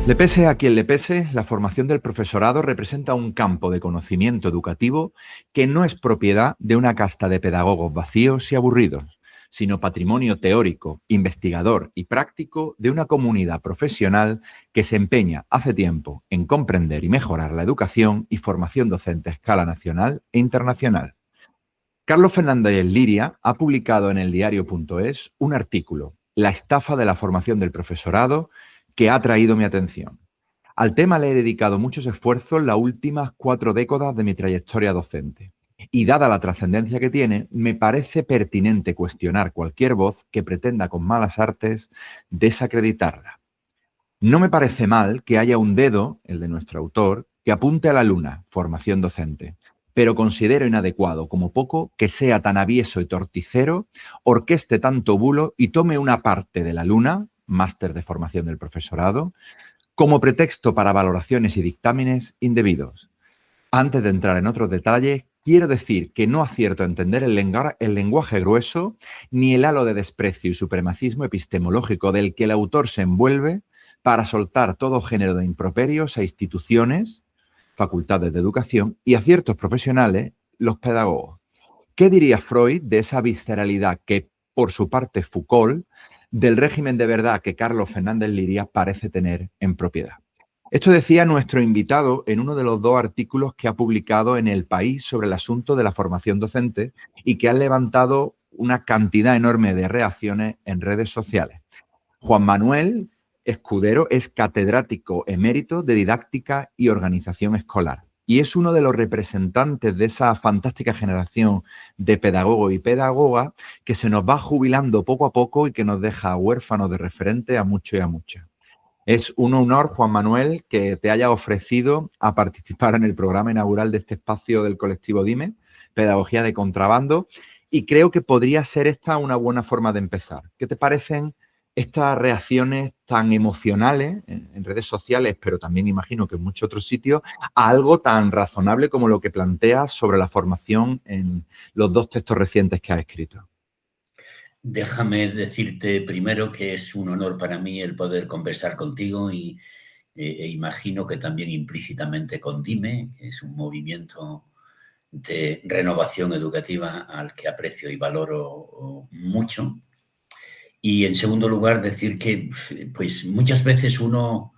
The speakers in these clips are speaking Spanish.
Le pese a quien le pese, la formación del profesorado representa un campo de conocimiento educativo que no es propiedad de una casta de pedagogos vacíos y aburridos, sino patrimonio teórico, investigador y práctico de una comunidad profesional que se empeña hace tiempo en comprender y mejorar la educación y formación docente a escala nacional e internacional. Carlos Fernández Liria ha publicado en el diario.es un artículo, La estafa de la formación del profesorado, que ha atraído mi atención. Al tema le he dedicado muchos esfuerzos las últimas 4 décadas de mi trayectoria docente. Y dada la trascendencia que tiene, me parece pertinente cuestionar cualquier voz que pretenda con malas artes desacreditarla. No me parece mal que haya un dedo, el de nuestro autor, que apunte a la luna, formación docente, pero considero inadecuado, como poco, que sea tan avieso y torticero, orqueste tanto bulo y tome una parte de la luna, máster de formación del profesorado, como pretexto para valoraciones y dictámenes indebidos. Antes de entrar en otros detalles, quiero decir que no acierto a entender el lenguaje grueso ni el halo de desprecio y supremacismo epistemológico del que el autor se envuelve para soltar todo género de improperios a instituciones, facultades de educación y a ciertos profesionales, los pedagogos. ¿Qué diría Freud de esa visceralidad que, por su parte, Foucault, del régimen de verdad que Carlos Fernández Liria parece tener en propiedad? Esto decía nuestro invitado en uno de los 2 artículos que ha publicado en El País sobre el asunto de la formación docente y que han levantado una cantidad enorme de reacciones en redes sociales. Juan Manuel Escudero es catedrático emérito de didáctica y organización escolar y es uno de los representantes de esa fantástica generación de pedagogos y pedagogas que se nos va jubilando poco a poco y que nos deja huérfanos de referente a muchos y a muchas. Es un honor, Juan Manuel, que te haya ofrecido a participar en el programa inaugural de este espacio del colectivo Dime, Pedagogía de Contrabando, y creo que podría ser esta una buena forma de empezar. ¿Qué te parecen estas reacciones tan emocionales en redes sociales, pero también imagino que en muchos otros sitios, a algo tan razonable como lo que planteas sobre la formación en los 2 textos recientes que has escrito? Déjame decirte primero que es un honor para mí el poder conversar contigo e imagino que también implícitamente con Dime, que es un movimiento de renovación educativa al que aprecio y valoro mucho. Y en segundo lugar, decir que pues muchas veces uno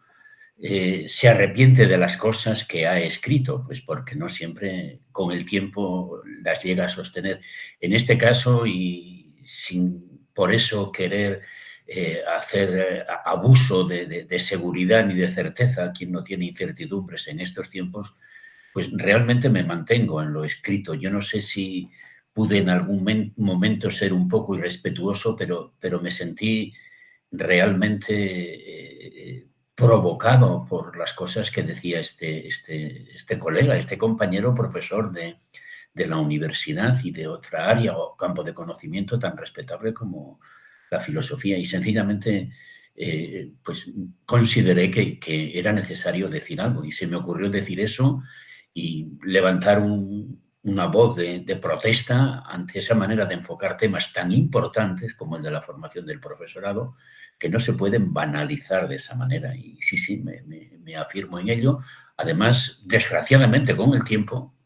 se arrepiente de las cosas que ha escrito, pues porque no siempre con el tiempo las llega a sostener. En este caso, y sin por eso querer hacer abuso de seguridad ni de certeza, quien no tiene incertidumbres en estos tiempos, pues realmente me mantengo en lo escrito. Yo no sé si pude en algún momento ser un poco irrespetuoso, pero me sentí realmente provocado por las cosas que decía este colega, este compañero profesor de la universidad y de otra área o campo de conocimiento tan respetable como la filosofía. Y sencillamente, pues consideré que era necesario decir algo y se me ocurrió decir eso y levantar una voz de protesta ante esa manera de enfocar temas tan importantes como el de la formación del profesorado, que no se pueden banalizar de esa manera. Y sí, me afirmo en ello. Además, desgraciadamente, con el tiempo,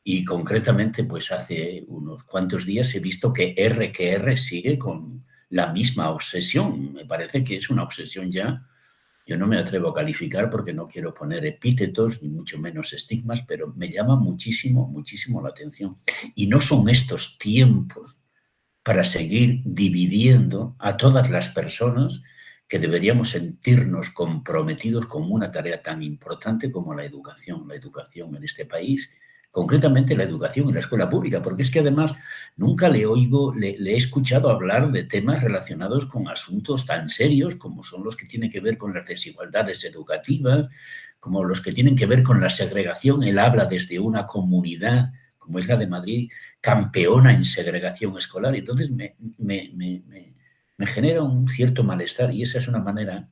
y concretamente, pues hace unos cuantos días he visto que R sigue con la misma obsesión. Me parece que es una obsesión ya. Yo no me atrevo a calificar porque no quiero poner epítetos, ni mucho menos estigmas, pero me llama muchísimo, muchísimo la atención. Y no son estos tiempos para seguir dividiendo a todas las personas que deberíamos sentirnos comprometidos con una tarea tan importante como la educación en este país, concretamente la educación en la escuela pública, porque es que además nunca le he escuchado hablar de temas relacionados con asuntos tan serios como son los que tienen que ver con las desigualdades educativas, como los que tienen que ver con la segregación. Él habla desde una comunidad como es la de Madrid, campeona en segregación escolar. Y entonces me genera un cierto malestar y esa es una manera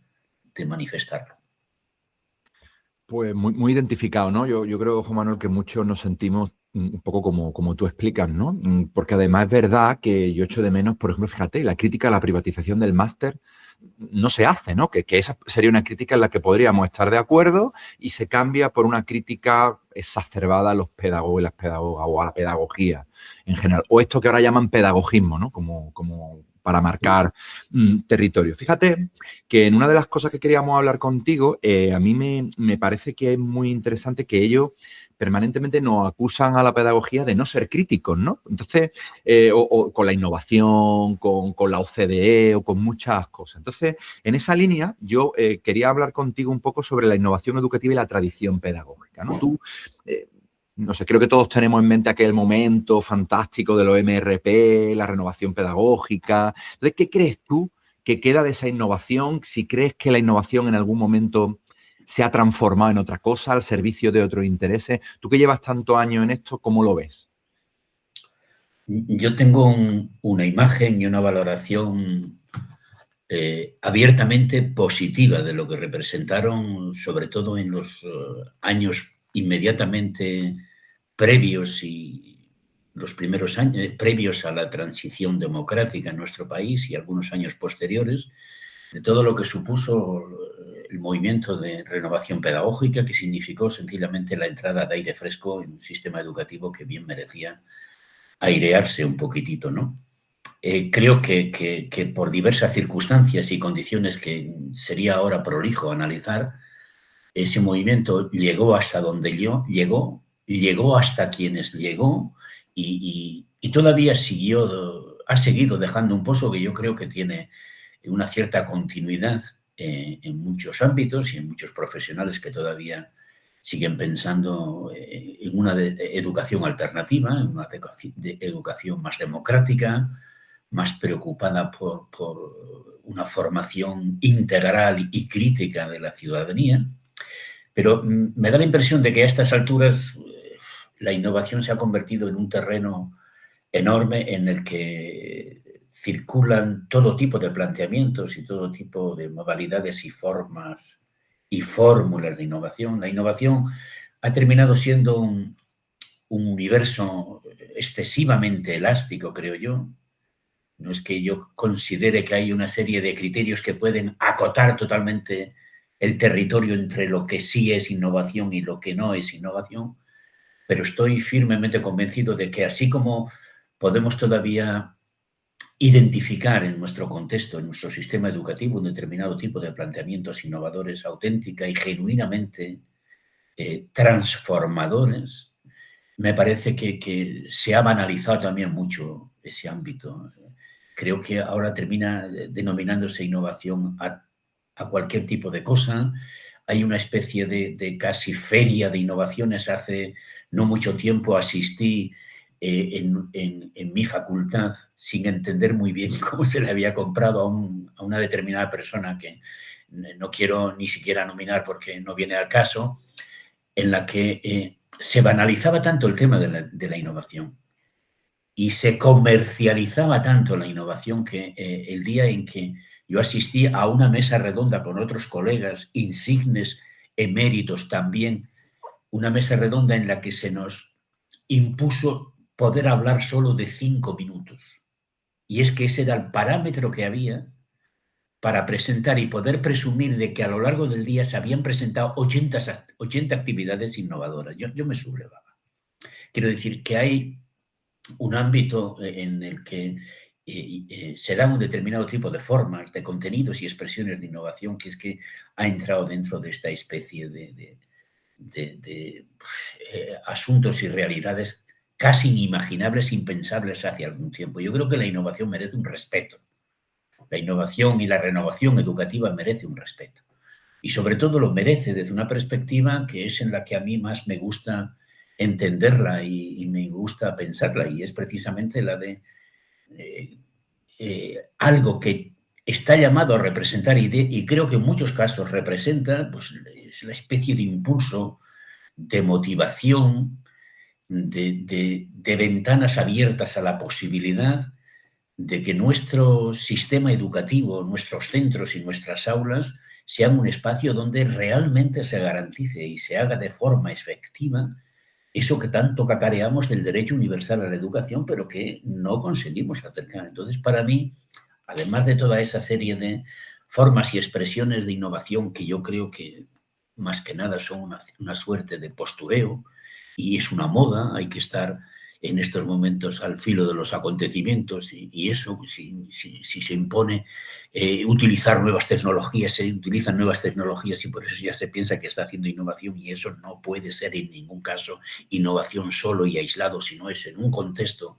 de manifestarlo. Pues muy, muy identificado, ¿no? Yo creo, Juan Manuel, que muchos nos sentimos un poco como tú explicas, ¿no? Porque además es verdad que yo echo de menos, por ejemplo, fíjate, la crítica a la privatización del máster no se hace, ¿no? Que esa sería una crítica en la que podríamos estar de acuerdo y se cambia por una crítica exacerbada a los pedagogos y las pedagogas o a la pedagogía en general. O esto que ahora llaman pedagogismo, ¿no? Como para marcar territorio. Fíjate que en una de las cosas que queríamos hablar contigo, a mí me parece que es muy interesante que ellos permanentemente nos acusan a la pedagogía de no ser críticos, ¿no? Entonces, o con la innovación, con la OCDE o con muchas cosas. Entonces, en esa línea, yo quería hablar contigo un poco sobre la innovación educativa y la tradición pedagógica, ¿no? Tú, no sé, creo que todos tenemos en mente aquel momento fantástico de los MRP, la renovación pedagógica. Entonces, ¿qué crees tú que queda de esa innovación? Si crees que la innovación en algún momento se ha transformado en otra cosa, al servicio de otros intereses. Tú que llevas tantos años en esto, ¿cómo lo ves? Yo tengo una imagen y una valoración abiertamente positiva de lo que representaron, sobre todo en los años inmediatamente previos y los primeros años previos a la transición democrática en nuestro país y algunos años posteriores, de todo lo que supuso el movimiento de renovación pedagógica, que significó sencillamente la entrada de aire fresco en un sistema educativo que bien merecía airearse un poquitito, ¿no? Creo que por diversas circunstancias y condiciones que sería ahora prolijo analizar, ese movimiento llegó hasta donde llegó hasta quienes llegó y todavía ha seguido dejando un pozo que yo creo que tiene una cierta continuidad en muchos ámbitos y en muchos profesionales que todavía siguen pensando en una educación alternativa, en una educación más democrática, más preocupada por una formación integral y crítica de la ciudadanía. Pero me da la impresión de que a estas alturas la innovación se ha convertido en un terreno enorme en el que circulan todo tipo de planteamientos y todo tipo de modalidades y formas y fórmulas de innovación. La innovación ha terminado siendo un universo excesivamente elástico, creo yo. No es que yo considere que hay una serie de criterios que pueden acotar totalmente el territorio entre lo que sí es innovación y lo que no es innovación, pero estoy firmemente convencido de que así como podemos todavía identificar en nuestro contexto, en nuestro sistema educativo, un determinado tipo de planteamientos innovadores, auténtica y genuinamente transformadores, me parece que se ha banalizado también mucho ese ámbito. Creo que ahora termina denominándose innovación a cualquier tipo de cosa. Hay una especie de casi feria de innovaciones. Hace no mucho tiempo asistí en mi facultad sin entender muy bien cómo se le había comprado a una determinada persona que no quiero ni siquiera nominar porque no viene al caso, en la que se banalizaba tanto el tema de la innovación y se comercializaba tanto la innovación que el día en que yo asistí a una mesa redonda con otros colegas insignes, eméritos también, una mesa redonda en la que se nos impuso poder hablar solo de 5 minutos. Y es que ese era el parámetro que había para presentar y poder presumir de que a lo largo del día se habían presentado 80 actividades innovadoras. Yo me sublevaba. Quiero decir que hay un ámbito en el que se da un determinado tipo de formas, de contenidos y expresiones de innovación que es que ha entrado dentro de esta especie de asuntos y realidades casi inimaginables, impensables hace algún tiempo. Yo creo que la innovación merece un respeto. La innovación y la renovación educativa merece un respeto. Y sobre todo lo merece desde una perspectiva que es en la que a mí más me gusta entenderla y me gusta pensarla, y es precisamente la de algo que está llamado a representar y creo que en muchos casos representa pues, es la especie de impulso, de motivación, de ventanas abiertas a la posibilidad de que nuestro sistema educativo, nuestros centros y nuestras aulas sean un espacio donde realmente se garantice y se haga de forma efectiva eso que tanto cacareamos del derecho universal a la educación, pero que no conseguimos acercar. Entonces, para mí, además de toda esa serie de formas y expresiones de innovación que yo creo que más que nada son una suerte de postureo y es una moda, hay que estar en estos momentos al filo de los acontecimientos y eso, si se impone utilizar nuevas tecnologías, se utilizan nuevas tecnologías y por eso ya se piensa que está haciendo innovación y eso no puede ser en ningún caso innovación solo y aislado, sino es en un contexto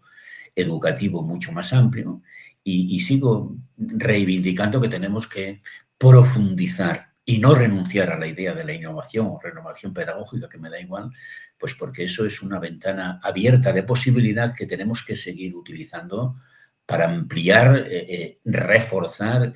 educativo mucho más amplio y sigo reivindicando que tenemos que profundizar y no renunciar a la idea de la innovación o renovación pedagógica, que me da igual, pues porque eso es una ventana abierta de posibilidad que tenemos que seguir utilizando para ampliar, reforzar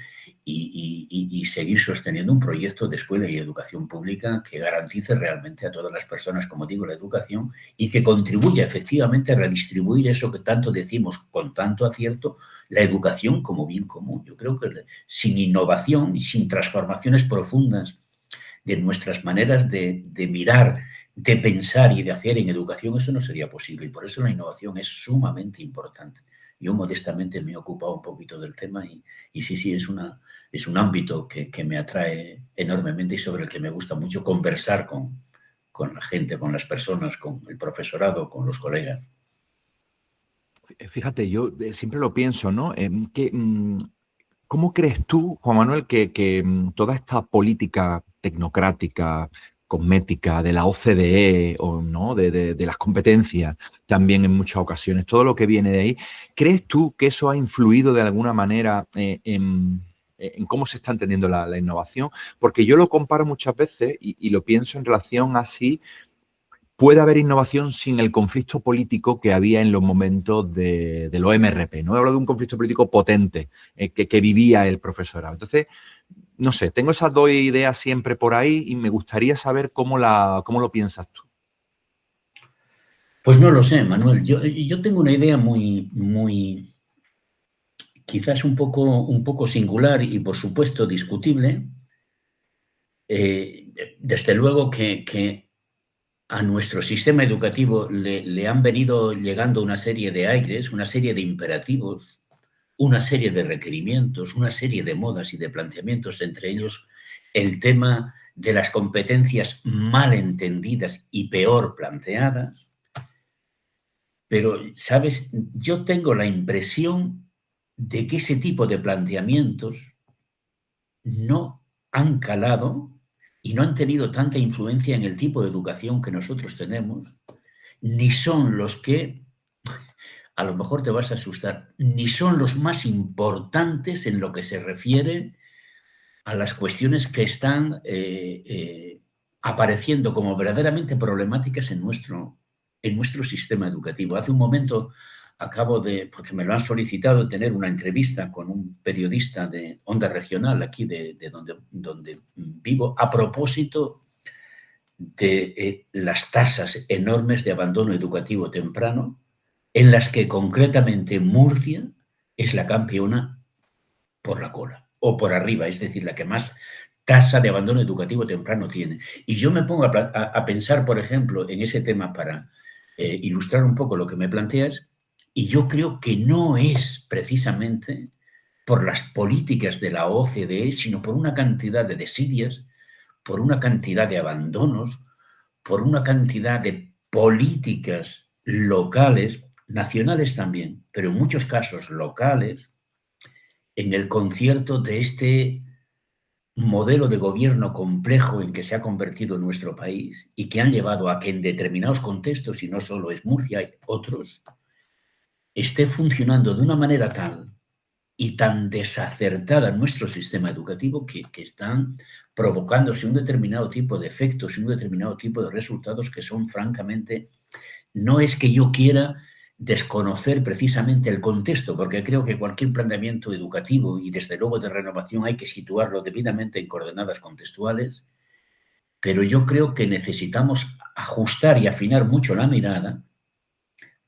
y seguir sosteniendo un proyecto de escuela y educación pública que garantice realmente a todas las personas, como digo, la educación y que contribuya efectivamente a redistribuir eso que tanto decimos con tanto acierto, la educación como bien común. Yo creo que sin innovación y sin transformaciones profundas de nuestras maneras de mirar, de pensar y de hacer en educación, eso no sería posible. Y por eso la innovación es sumamente importante. Yo modestamente me he ocupado un poquito del tema y sí, es un ámbito que me atrae enormemente y sobre el que me gusta mucho conversar con la gente, con las personas, con el profesorado, con los colegas. Fíjate, yo siempre lo pienso, ¿no? ¿Cómo crees tú, Juan Manuel, que toda esta política tecnocrática, cosmética de la OCDE o no de las competencias también en muchas ocasiones, todo lo que viene de ahí, crees tú que eso ha influido de alguna manera en cómo se está entendiendo la innovación? Porque yo lo comparo muchas veces y lo pienso en relación así. Puede haber innovación sin el conflicto político que había en los momentos del OMRP. No he hablado de un conflicto político potente que vivía el profesorado. Entonces, no sé, tengo esas dos ideas siempre por ahí y me gustaría saber cómo lo piensas tú. Pues no lo sé, Manuel. Yo tengo una idea quizás un poco singular y, por supuesto, discutible. Desde luego que a nuestro sistema educativo le han venido llegando una serie de aires, una serie de imperativos, una serie de requerimientos, una serie de modas y de planteamientos, entre ellos el tema de las competencias mal entendidas y peor planteadas. Pero, ¿sabes? Yo tengo la impresión de que ese tipo de planteamientos no han calado y no han tenido tanta influencia en el tipo de educación que nosotros tenemos, ni son los que, a lo mejor te vas a asustar, ni son los más importantes en lo que se refiere a las cuestiones que están apareciendo como verdaderamente problemáticas en nuestro sistema educativo. Hace un momento acabo de, porque me lo han solicitado, tener una entrevista con un periodista de Onda Regional aquí de donde vivo a propósito de las tasas enormes de abandono educativo temprano, en las que concretamente Murcia es la campeona por la cola o por arriba, es decir, la que más tasa de abandono educativo temprano tiene. Y yo me pongo a pensar, por ejemplo, en ese tema para ilustrar un poco lo que me planteas, y yo creo que no es precisamente por las políticas de la OCDE, sino por una cantidad de desidias, por una cantidad de abandonos, por una cantidad de políticas locales, nacionales también, pero en muchos casos locales, en el concierto de este modelo de gobierno complejo en que se ha convertido nuestro país y que han llevado a que en determinados contextos, y no solo es Murcia, hay otros, esté funcionando de una manera tal y tan desacertada en nuestro sistema educativo que están provocándose un determinado tipo de efectos y un determinado tipo de resultados que son francamente, no es que yo quiera desconocer precisamente el contexto, porque creo que cualquier planteamiento educativo y desde luego de renovación hay que situarlo debidamente en coordenadas contextuales, pero yo creo que necesitamos ajustar y afinar mucho la mirada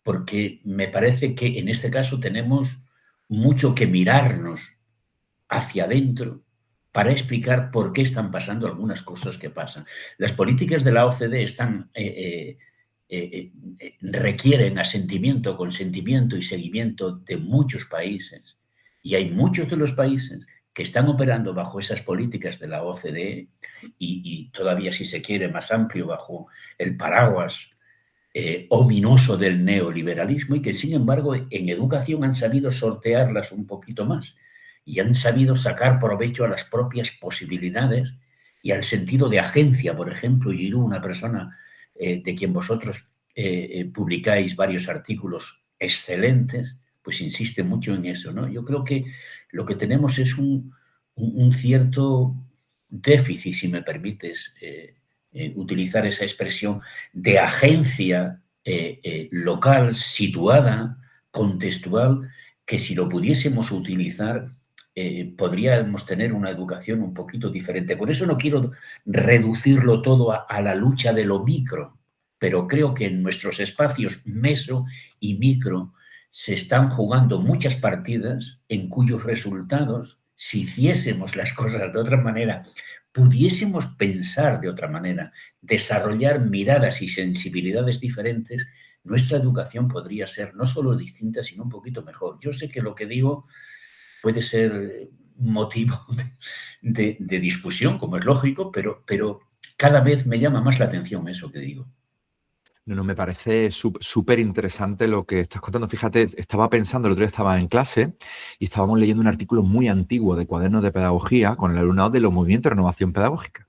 porque me parece que en este caso tenemos mucho que mirarnos hacia adentro para explicar por qué están pasando algunas cosas que pasan. Las políticas de la OCDE están requieren asentimiento, consentimiento y seguimiento de muchos países, y hay muchos de los países que están operando bajo esas políticas de la OCDE y todavía, si se quiere, más amplio, bajo el paraguas ominoso del neoliberalismo, y que, sin embargo, en educación han sabido sortearlas un poquito más y han sabido sacar provecho a las propias posibilidades y al sentido de agencia. Por ejemplo, Giroud, una persona de quien vosotros publicáis varios artículos excelentes, pues insiste mucho en eso, ¿no? Yo creo que lo que tenemos es un cierto déficit, si me permites utilizar esa expresión, de agencia local, situada, contextual, que si lo pudiésemos utilizar, podríamos tener una educación un poquito diferente. Por eso no quiero reducirlo todo a la lucha de lo micro, pero creo que en nuestros espacios meso y micro se están jugando muchas partidas en cuyos resultados, si hiciésemos las cosas de otra manera, pudiésemos pensar de otra manera, desarrollar miradas y sensibilidades diferentes, nuestra educación podría ser no solo distinta, sino un poquito mejor. Yo sé que lo que digo puede ser motivo de discusión, como es lógico, pero cada vez me llama más la atención eso que digo. No, me parece súper interesante lo que estás contando. Fíjate, estaba pensando, el otro día estaba en clase y estábamos leyendo un artículo muy antiguo de Cuadernos de Pedagogía con el alumnado de los movimientos de renovación pedagógica.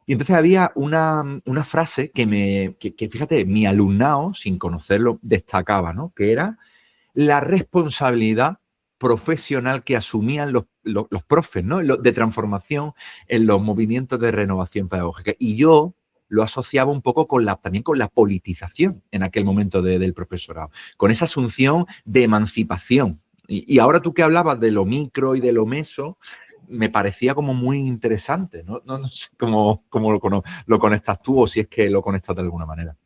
Y entonces había una frase que, fíjate, mi alumnado, sin conocerlo, destacaba, ¿no? Que era la responsabilidad profesional que asumían los profes, ¿no? De transformación en los movimientos de renovación pedagógica. Y yo lo asociaba un poco también con la politización en aquel momento del profesorado, con esa asunción de emancipación. Y ahora tú que hablabas de lo micro y de lo meso, me parecía como muy interesante, ¿no? No sé cómo lo conectas tú o si es que lo conectas de alguna manera.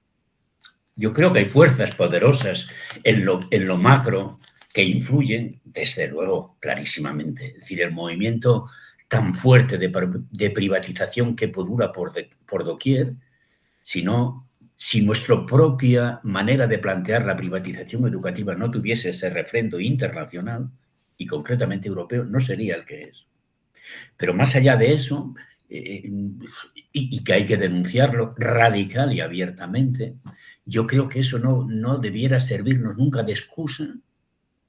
Yo creo que hay fuerzas poderosas en lo macro que influyen, desde luego, clarísimamente. Es decir, el movimiento tan fuerte de privatización que perdura por doquier, si nuestra propia manera de plantear la privatización educativa no tuviese ese refrendo internacional y concretamente europeo, no sería el que es. Pero más allá de eso, y que hay que denunciarlo radical y abiertamente, yo creo que eso no debiera servirnos nunca de excusa,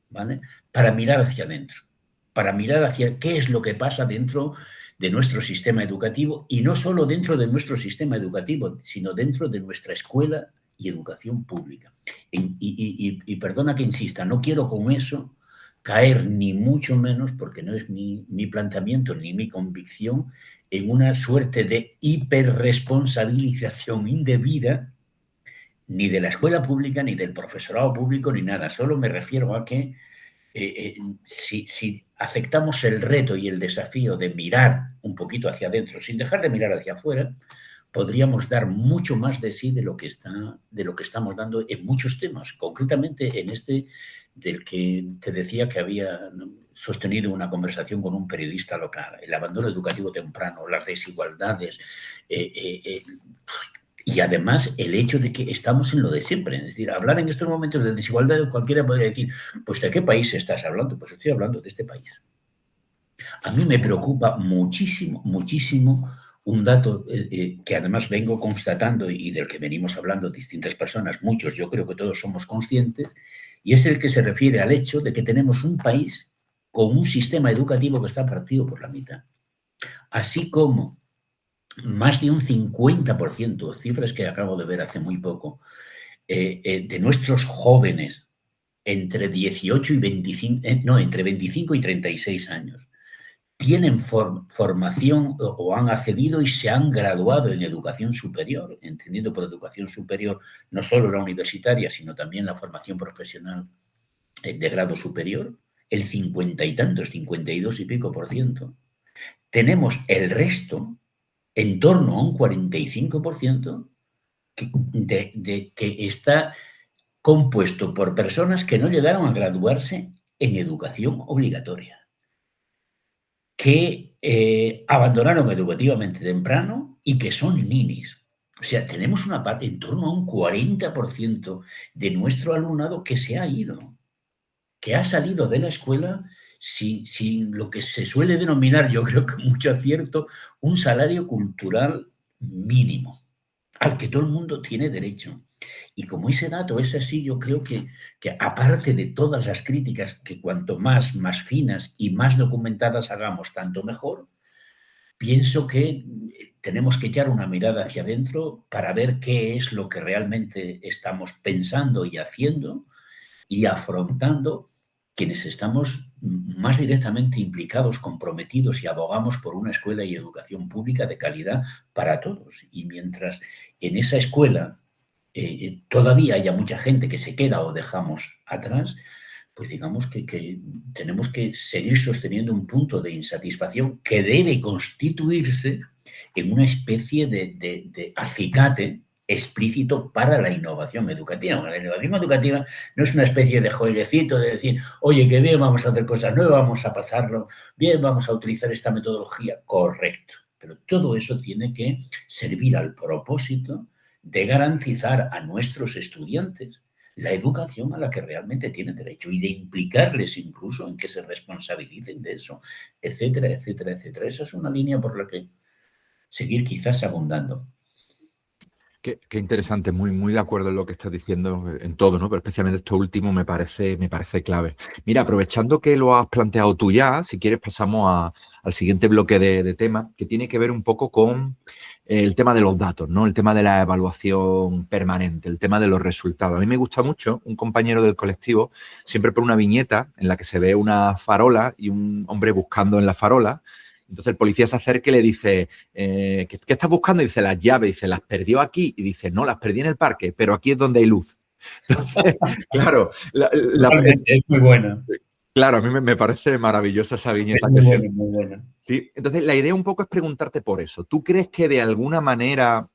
¿vale?, para mirar hacia adentro, para mirar hacia qué es lo que pasa dentro de nuestro sistema educativo, y no solo dentro de nuestro sistema educativo, sino dentro de nuestra escuela y educación pública. Y perdona que insista, no quiero con eso caer ni mucho menos, porque no es mi planteamiento ni mi convicción, en una suerte de hiperresponsabilización indebida ni de la escuela pública, ni del profesorado público, ni nada. Solo me refiero a que si aceptamos el reto y el desafío de mirar un poquito hacia adentro, sin dejar de mirar hacia afuera, podríamos dar mucho más de sí de lo que estamos dando en muchos temas, concretamente en este del que te decía que había sostenido una conversación con un periodista local, el abandono educativo temprano, las desigualdades, y además el hecho de que estamos en lo de siempre. Es decir, hablar en estos momentos de desigualdad, cualquiera podría decir, pues ¿de qué país estás hablando? Pues estoy hablando de este país. A mí me preocupa muchísimo, muchísimo un dato que además vengo constatando y del que venimos hablando distintas personas, muchos, yo creo que todos somos conscientes, y es el que se refiere al hecho de que tenemos un país con un sistema educativo que está partido por la mitad. Así como más de un 50%, cifras que acabo de ver hace muy poco, de nuestros jóvenes entre 18 y 25, entre 25 y 36 años, tienen formación o han accedido y se han graduado en educación superior, entendiendo por educación superior no solo la universitaria, sino también la formación profesional de grado superior, el 50 y tantos, 52 y pico por ciento. Tenemos el resto, en torno a un 45%, que está compuesto por personas que no llegaron a graduarse en educación obligatoria, que abandonaron educativamente temprano y que son ninis. O sea, tenemos una parte, en torno a un 40% de nuestro alumnado que se ha ido, que ha salido de la escuela sin lo que se suele denominar, yo creo que con mucho acierto, un salario cultural mínimo, al que todo el mundo tiene derecho. Y como ese dato es así, yo creo que aparte de todas las críticas, que cuanto más finas y más documentadas hagamos, tanto mejor, pienso que tenemos que echar una mirada hacia adentro para ver qué es lo que realmente estamos pensando y haciendo y afrontando quienes estamos más directamente implicados, comprometidos y abogamos por una escuela y educación pública de calidad para todos. Y mientras en esa escuela todavía haya mucha gente que se queda o dejamos atrás, pues digamos que tenemos que seguir sosteniendo un punto de insatisfacción que debe constituirse en una especie de acicate explícito para la innovación educativa. La innovación educativa no es una especie de jueguecito de decir, oye, qué bien, vamos a hacer cosas nuevas, vamos a pasarlo bien, vamos a utilizar esta metodología. Correcto. Pero todo eso tiene que servir al propósito de garantizar a nuestros estudiantes la educación a la que realmente tienen derecho y de implicarles incluso en que se responsabilicen de eso, etcétera, etcétera, etcétera. Esa es una línea por la que seguir quizás abundando. Qué interesante, muy de acuerdo en lo que estás diciendo, en todo, ¿no? Pero especialmente esto último me parece clave. Mira, aprovechando que lo has planteado tú ya, si quieres pasamos al siguiente bloque de temas, que tiene que ver un poco con el tema de los datos, ¿no? El tema de la evaluación permanente, el tema de los resultados. A mí me gusta mucho, un compañero del colectivo siempre pone una viñeta en la que se ve una farola y un hombre buscando en la farola. Entonces el policía se acerca y le dice, ¿qué estás buscando? Y dice, las llaves. Dice, ¿las perdió aquí? Y dice, no, las perdí en el parque, pero aquí es donde hay luz. Entonces, claro, es muy buena. Claro, a mí me parece maravillosa esa viñeta. Es muy buena, muy buena. Sí, entonces la idea un poco es preguntarte por eso. ¿Tú crees que de alguna manera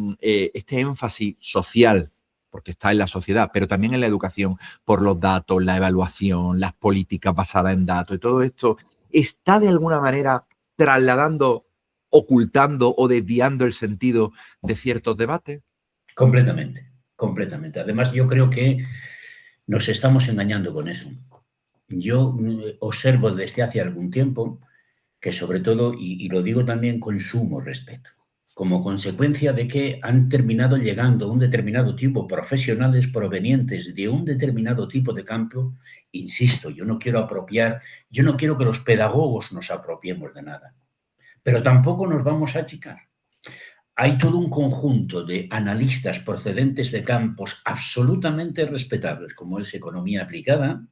este énfasis social, porque está en la sociedad, pero también en la educación, por los datos, la evaluación, las políticas basadas en datos y todo esto, está de alguna manera trasladando, ocultando o desviando el sentido de ciertos debates? Completamente, completamente. Además, yo creo que nos estamos engañando con eso. Yo observo desde hace algún tiempo que sobre todo, y lo digo también con sumo respeto, como consecuencia de que han terminado llegando un determinado tipo de profesionales provenientes de un determinado tipo de campo, insisto, yo no quiero que los pedagogos nos apropiemos de nada, pero tampoco nos vamos a achicar. Hay todo un conjunto de analistas procedentes de campos absolutamente respetables, como es economía aplicada,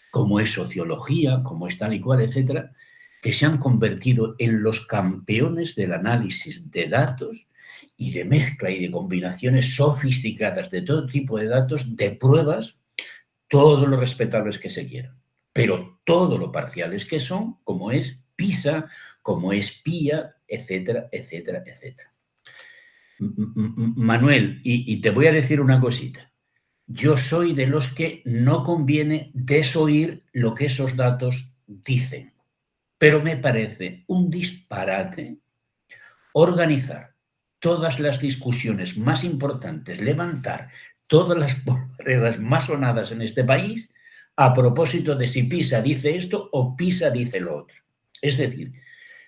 como es sociología, como es tal y cual, etcétera, que se han convertido en los campeones del análisis de datos y de mezcla y de combinaciones sofisticadas de todo tipo de datos, de pruebas, todo lo respetables que se quieran, pero todo lo parciales que son, como es PISA, como es PIA, etcétera, etcétera, etcétera. Manuel, y te voy a decir una cosita. Yo soy de los que no conviene desoír lo que esos datos dicen, pero me parece un disparate organizar todas las discusiones más importantes, levantar todas las polvaredas más sonadas en este país a propósito de si PISA dice esto o PISA dice lo otro. Es decir,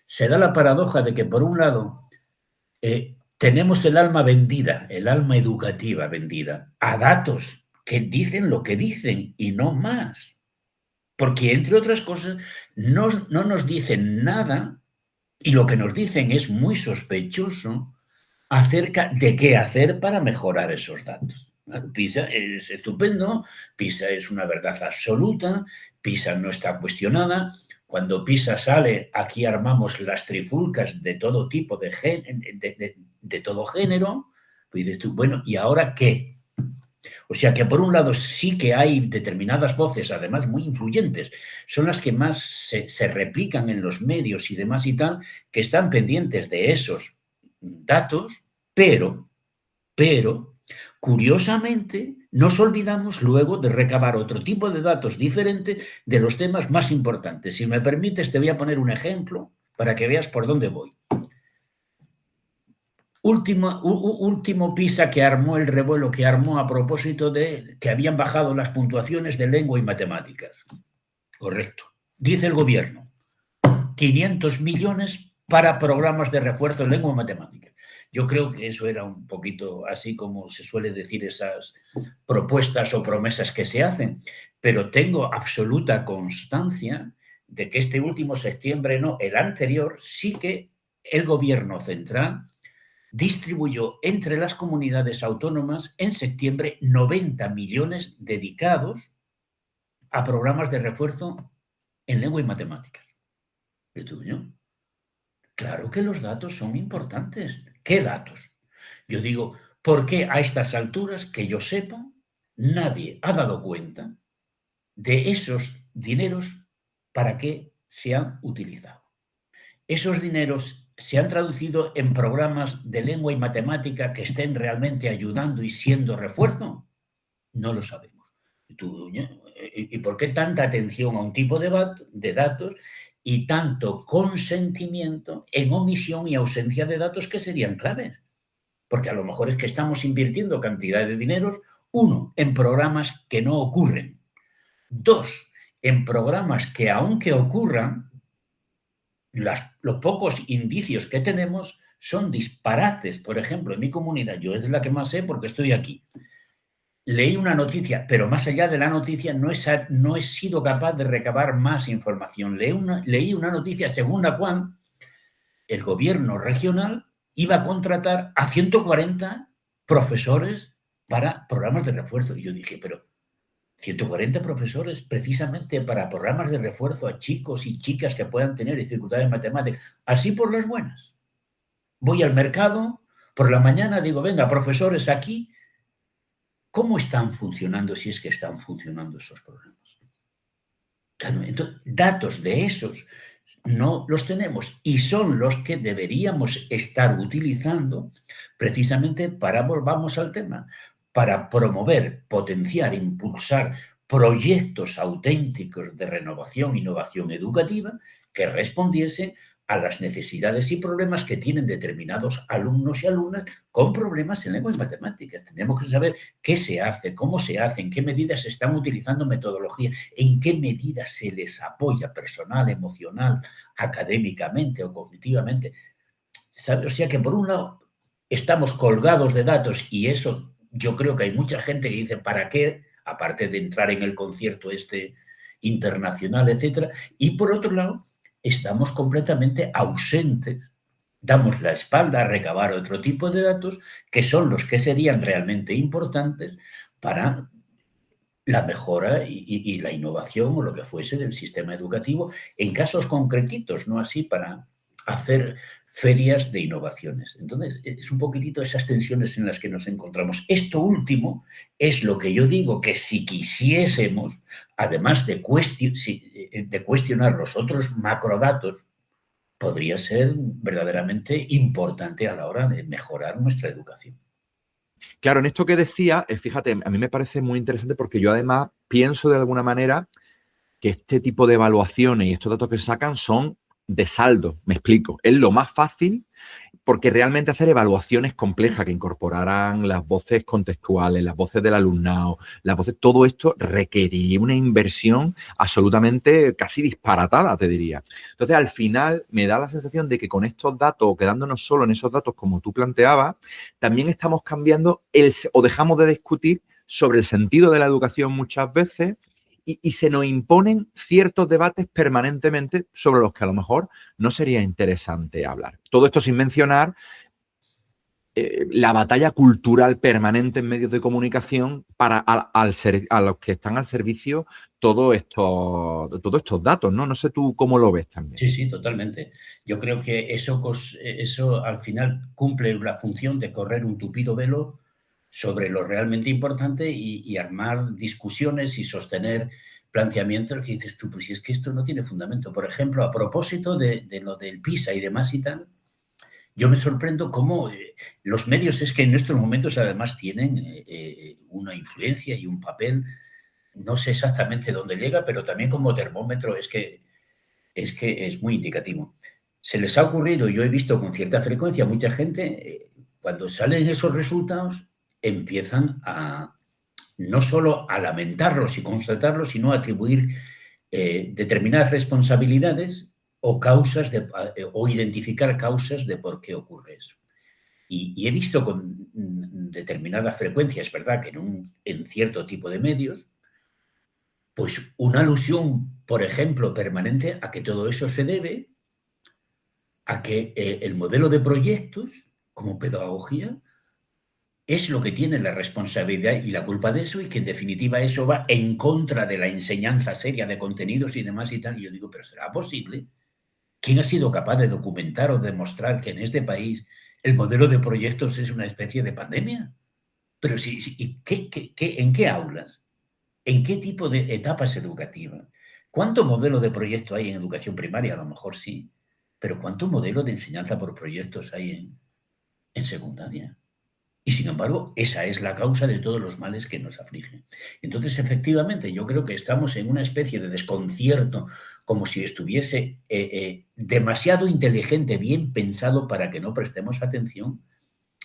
se da la paradoja de que, por un lado, tenemos el alma vendida, el alma educativa vendida, a datos que dicen lo que dicen y no más. Porque, entre otras cosas, no nos dicen nada y lo que nos dicen es muy sospechoso acerca de qué hacer para mejorar esos datos. PISA es estupendo, PISA es una verdad absoluta, PISA no está cuestionada. Cuando PISA sale, aquí armamos las trifulcas de todo tipo, de todo género. Pues dices tú, bueno, ¿y ahora qué? O sea que por un lado sí que hay determinadas voces, además muy influyentes, son las que más se replican en los medios y demás y tal, que están pendientes de esos datos, pero, curiosamente, nos olvidamos luego de recabar otro tipo de datos diferentes de los temas más importantes. Si me permites, te voy a poner un ejemplo para que veas por dónde voy. Último PISA que armó el revuelo que armó a propósito de que habían bajado las puntuaciones de lengua y matemáticas. Correcto. Dice el gobierno, 500 millones para programas de refuerzo en lengua y matemáticas. Yo creo que eso era un poquito así como se suele decir esas propuestas o promesas que se hacen, pero tengo absoluta constancia de que este último septiembre, no, el anterior, sí que el gobierno central distribuyó entre las comunidades autónomas en septiembre 90 millones dedicados a programas de refuerzo en lengua y matemáticas. ¿Y tú, no? Claro que los datos son importantes. ¿Qué datos? Yo digo, ¿por qué a estas alturas, que yo sepa, nadie ha dado cuenta de esos dineros para qué se han utilizado? Esos dineros se han traducido en programas de lengua y matemática que estén realmente ayudando y siendo refuerzo. No lo sabemos. ¿Y por qué tanta atención a un tipo de datos y tanto consentimiento en omisión y ausencia de datos que serían claves? Porque a lo mejor es que estamos invirtiendo cantidad de dineros, uno, en programas que no ocurren. Dos, en programas que aunque ocurran, los pocos indicios que tenemos son disparates. Por ejemplo, en mi comunidad, yo es la que más sé porque estoy aquí, leí una noticia, pero más allá de la noticia no he sido capaz de recabar más información. Leí una noticia según la cual el gobierno regional iba a contratar a 140 profesores para programas de refuerzo. Y yo dije, pero 140 profesores precisamente para programas de refuerzo a chicos y chicas que puedan tener dificultades en matemáticas, así por las buenas. Voy al mercado, por la mañana digo, venga, profesores aquí, ¿cómo están funcionando si es que están funcionando esos programas? Claro, entonces, datos de esos no los tenemos y son los que deberíamos estar utilizando precisamente para, volvamos al tema, para promover, potenciar, impulsar proyectos auténticos de renovación e innovación educativa que respondiesen a las necesidades y problemas que tienen determinados alumnos y alumnas con problemas en lengua y matemáticas. Tenemos que saber qué se hace, cómo se hace, en qué medidas se están utilizando metodologías, en qué medidas se les apoya personal, emocional, académicamente o cognitivamente. ¿Sabe? O sea que por un lado estamos colgados de datos y eso yo creo que hay mucha gente que dice, ¿para qué? Aparte de entrar en el concierto este internacional, etcétera. Y por otro lado, estamos completamente ausentes, damos la espalda a recabar otro tipo de datos que son los que serían realmente importantes para la mejora y la innovación o lo que fuese del sistema educativo en casos concretitos, no así para hacer ferias de innovaciones. Entonces, es un poquitito esas tensiones en las que nos encontramos. Esto último es lo que yo digo que si quisiésemos, además de cuestionar los otros macrodatos, podría ser verdaderamente importante a la hora de mejorar nuestra educación. Claro, en esto que decía, fíjate, a mí me parece muy interesante porque yo además pienso de alguna manera que este tipo de evaluaciones y estos datos que sacan son de saldo, me explico. Es lo más fácil porque realmente hacer evaluaciones complejas que incorporaran las voces contextuales, las voces del alumnado, las voces, todo esto requeriría una inversión absolutamente casi disparatada, te diría. Entonces, al final, me da la sensación de que con estos datos, o quedándonos solo en esos datos como tú planteabas, también estamos cambiando o dejamos de discutir sobre el sentido de la educación muchas veces y se nos imponen ciertos debates permanentemente sobre los que a lo mejor no sería interesante hablar. Todo esto sin mencionar la batalla cultural permanente en medios de comunicación para a los que están al servicio todos estos datos, ¿no? No sé tú cómo lo ves también. Sí, sí, totalmente. Yo creo que eso al final cumple la función de correr un tupido velo sobre lo realmente importante y armar discusiones y sostener planteamientos que dices tú, pues si es que esto no tiene fundamento. Por ejemplo, a propósito de lo del PISA y demás y tal, yo me sorprendo cómo los medios es que en estos momentos además tienen una influencia y un papel, no sé exactamente dónde llega, pero también como termómetro es muy indicativo. Se les ha ocurrido, y yo he visto con cierta frecuencia, mucha gente cuando salen esos resultados, empiezan a no solo a lamentarlos y constatarlos, sino a atribuir determinadas responsabilidades o causas o identificar causas de por qué ocurre eso. Y he visto con determinada frecuencia, es verdad que en cierto tipo de medios, pues una alusión, por ejemplo, permanente a que todo eso se debe a que el modelo de proyectos como pedagogía es lo que tiene la responsabilidad y la culpa de eso, y que en definitiva eso va en contra de la enseñanza seria de contenidos y demás y tal. Y yo digo, ¿pero será posible? ¿Quién ha sido capaz de documentar o demostrar que en este país el modelo de proyectos es una especie de pandemia? Pero sí, ¿y en qué aulas? ¿En qué tipo de etapas educativas? ¿Cuánto modelo de proyecto hay en educación primaria? A lo mejor sí, pero ¿cuánto modelo de enseñanza por proyectos hay en secundaria? Y sin embargo, esa es la causa de todos los males que nos afligen. Entonces, efectivamente, yo creo que estamos en una especie de desconcierto, como si estuviese demasiado inteligente, bien pensado para que no prestemos atención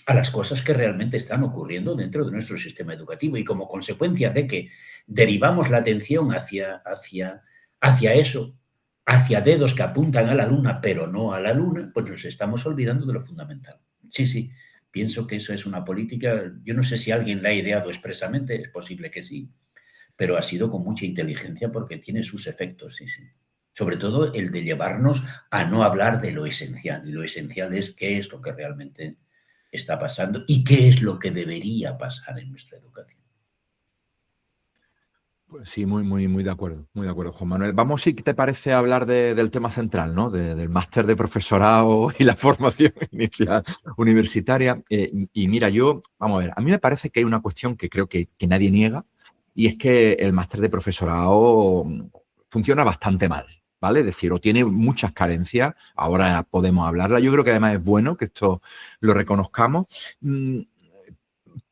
a las cosas que realmente están ocurriendo dentro de nuestro sistema educativo. Y como consecuencia de que derivamos la atención hacia eso, hacia dedos que apuntan a la luna, pero no a la luna, pues nos estamos olvidando de lo fundamental. Sí, sí, pienso que eso es una política. Yo no sé si alguien la ha ideado expresamente, es posible que sí, pero ha sido con mucha inteligencia porque tiene sus efectos, sí, sí. Sobre todo el de llevarnos a no hablar de lo esencial. Y lo esencial es qué es lo que realmente está pasando y qué es lo que debería pasar en nuestra educación. Pues sí, muy de acuerdo, Juan Manuel. Vamos, si te parece, hablar del tema central, ¿no? Del máster de profesorado y la formación inicial universitaria. Y mira, vamos a ver, a mí me parece que hay una cuestión que creo que nadie niega, y es que el máster de profesorado funciona bastante mal, ¿vale? Es decir, o tiene muchas carencias, ahora podemos hablarla. Yo creo que además es bueno que esto lo reconozcamos.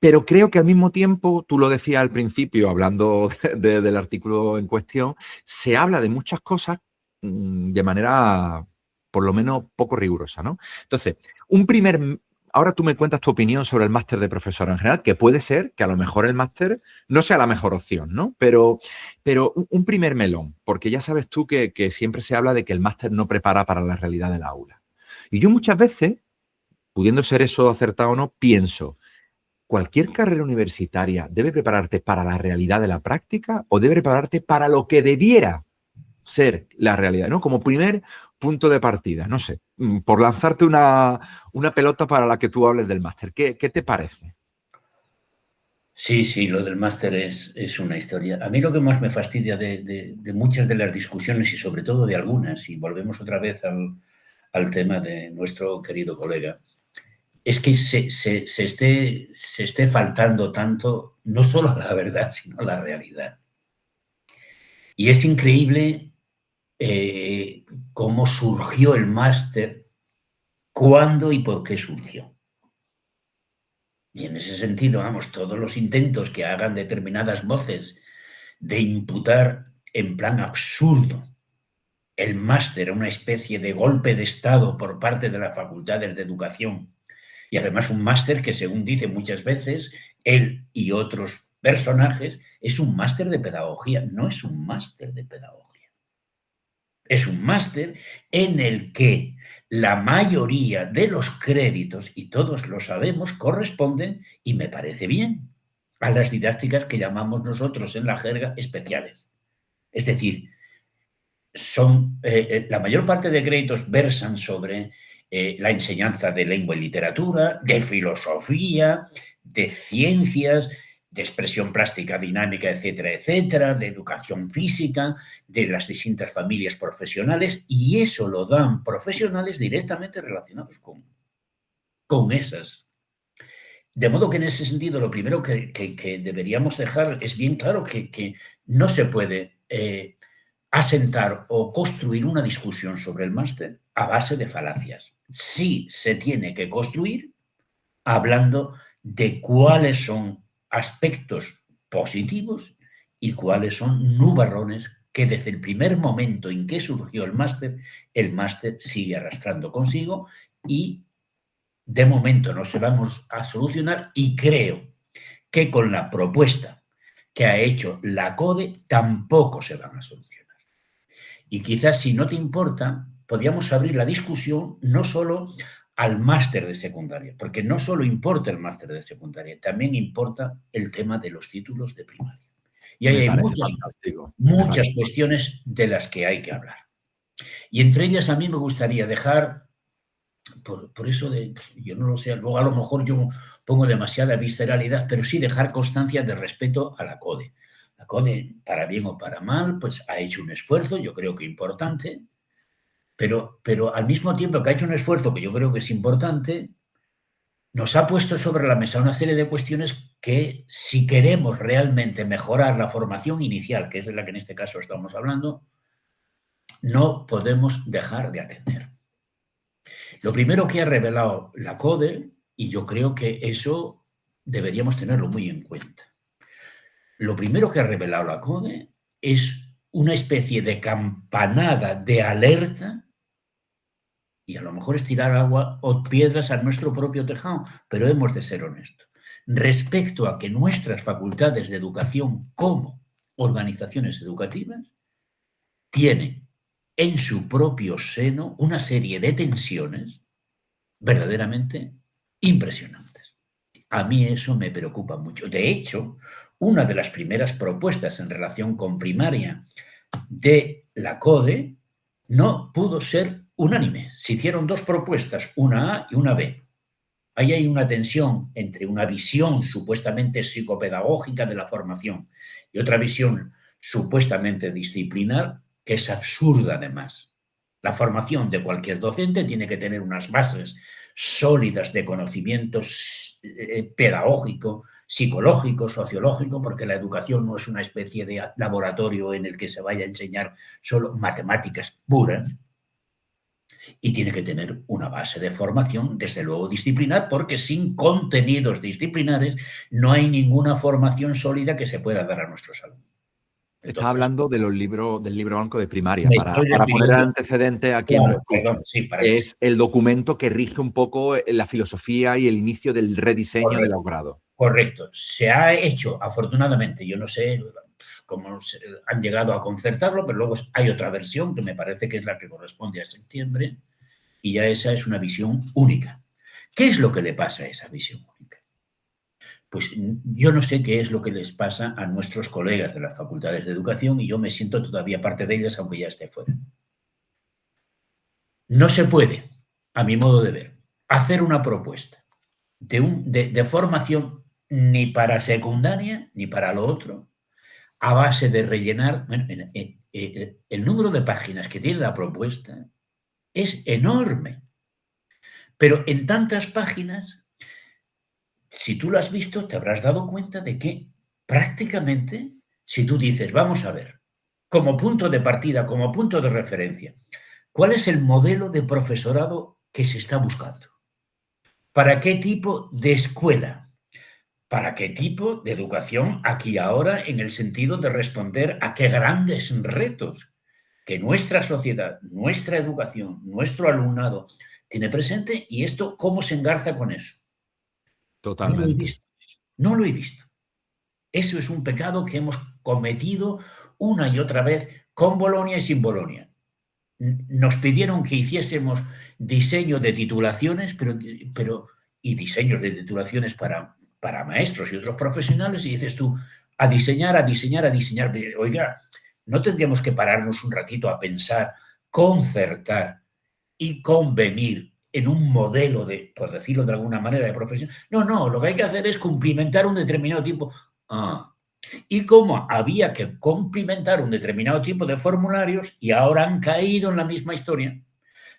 Pero creo que al mismo tiempo, tú lo decías al principio, hablando del artículo en cuestión, se habla de muchas cosas de manera, por lo menos, poco rigurosa, ¿no? Entonces, ahora tú me cuentas tu opinión sobre el máster de profesor en general, que puede ser que a lo mejor el máster no sea la mejor opción, ¿no? Pero un primer melón, porque ya sabes tú que siempre se habla de que el máster no prepara para la realidad del aula. Y yo muchas veces, pudiendo ser eso acertado o no, pienso, ¿cualquier carrera universitaria debe prepararte para la realidad de la práctica o debe prepararte para lo que debiera ser la realidad, ¿no? Como primer punto de partida, no sé, por lanzarte una pelota para la que tú hables del máster. ¿Qué te parece? Sí, sí, lo del máster es una historia. A mí lo que más me fastidia de muchas de las discusiones y sobre todo de algunas, y volvemos otra vez al tema de nuestro querido colega, es que se esté faltando tanto, no solo a la verdad, sino a la realidad. Y es increíble eh, cómo surgió el máster, cuándo y por qué surgió. Y en ese sentido, vamos, todos los intentos que hagan determinadas voces de imputar en plan absurdo el máster a una especie de golpe de Estado por parte de las facultades de educación, y además un máster que, según dice muchas veces él y otros personajes, es un máster de pedagogía. No es un máster de pedagogía. Es un máster en el que la mayoría de los créditos, y todos lo sabemos, corresponden, y me parece bien, a las didácticas que llamamos nosotros en la jerga especiales. Es decir, la mayor parte de créditos versan sobre la enseñanza de lengua y literatura, de filosofía, de ciencias, de expresión plástica, dinámica, etcétera, etcétera, de educación física, de las distintas familias profesionales, y eso lo dan profesionales directamente relacionados con esas. De modo que en ese sentido lo primero que deberíamos dejar es bien claro que no se puede asentar o construir una discusión sobre el máster a base de falacias. Sí se tiene que construir hablando de cuáles son aspectos positivos y cuáles son nubarrones que desde el primer momento en que surgió el máster sigue arrastrando consigo, y de momento no se vamos a solucionar y creo que con la propuesta que ha hecho la CODE tampoco se van a solucionar. Y quizás, si no te importa, podríamos abrir la discusión no solo al máster de secundaria, porque no solo importa el máster de secundaria, también importa el tema de los títulos de primaria. Y ahí Me hay parece fantástico. muchas cuestiones de las que hay que hablar. Y entre ellas a mí me gustaría dejar, por eso de, yo no lo sé, luego a lo mejor yo pongo demasiada visceralidad, pero sí dejar constancia de respeto a la CODE. La CODE, para bien o para mal, pues ha hecho un esfuerzo, yo creo que importante, pero al mismo tiempo que ha hecho un esfuerzo que yo creo que es importante, nos ha puesto sobre la mesa una serie de cuestiones que, si queremos realmente mejorar la formación inicial, que es de la que en este caso estamos hablando, no podemos dejar de atender. Lo primero que ha revelado la CODE, y yo creo que eso deberíamos tenerlo muy en cuenta, lo primero que ha revelado la CODE es una especie de campanada de alerta, y a lo mejor es tirar agua o piedras a nuestro propio tejado, pero hemos de ser honestos. Respecto a que nuestras facultades de educación como organizaciones educativas tienen en su propio seno una serie de tensiones verdaderamente impresionantes. A mí eso me preocupa mucho. De hecho, una de las primeras propuestas en relación con primaria de la CODE no pudo ser unánime. Se hicieron dos propuestas, una A y una B. Ahí hay una tensión entre una visión supuestamente psicopedagógica de la formación y otra visión supuestamente disciplinar, que es absurda además. La formación de cualquier docente tiene que tener unas bases sólidas de conocimientos pedagógico, psicológico, sociológico, porque la educación no es una especie de laboratorio en el que se vaya a enseñar solo matemáticas puras, y tiene que tener una base de formación, desde luego disciplinar, porque sin contenidos disciplinares no hay ninguna formación sólida que se pueda dar a nuestros alumnos. Está hablando de del libro banco de primaria, me para estoy poner el refiriendo, antecedente a quien lo claro, escucha. perdón, sí, para que Es el documento que rige un poco la filosofía y el inicio del rediseño de los grados. Correcto. Se ha hecho, afortunadamente, yo no sé cómo han llegado a concertarlo, pero luego hay otra versión que me parece que es la que corresponde a septiembre, y ya esa es una visión única. ¿Qué es lo que le pasa a esa visión única? Pues yo no sé qué es lo que les pasa a nuestros colegas de las facultades de educación, y yo me siento todavía parte de ellas, aunque ya esté fuera. No se puede, a mi modo de ver, hacer una propuesta de formación ni para secundaria ni para lo otro, a base de rellenar. Bueno, el número de páginas que tiene la propuesta es enorme, pero en tantas páginas, si tú lo has visto, te habrás dado cuenta de que prácticamente, si tú dices, vamos a ver, como punto de partida, como punto de referencia, ¿cuál es el modelo de profesorado que se está buscando? ¿Para qué tipo de escuela? ¿Para qué tipo de educación aquí y ahora, en el sentido de responder a qué grandes retos que nuestra sociedad, nuestra educación, nuestro alumnado tiene presente? Y esto, ¿cómo se engarza con eso? No lo he Totalmente. visto. No lo he visto. Eso es un pecado que hemos cometido una y otra vez con Bolonia y sin Bolonia. Nos pidieron que hiciésemos diseño de titulaciones, y diseños de titulaciones para maestros y otros profesionales, y dices tú, a diseñar, a diseñar, a diseñar. Oiga, ¿no tendríamos que pararnos un ratito a pensar, concertar y convenir en un modelo de, por decirlo de alguna manera, de profesión? No, lo que hay que hacer es cumplimentar un determinado tipo. Y como había que cumplimentar un determinado tipo de formularios y ahora han caído en la misma historia,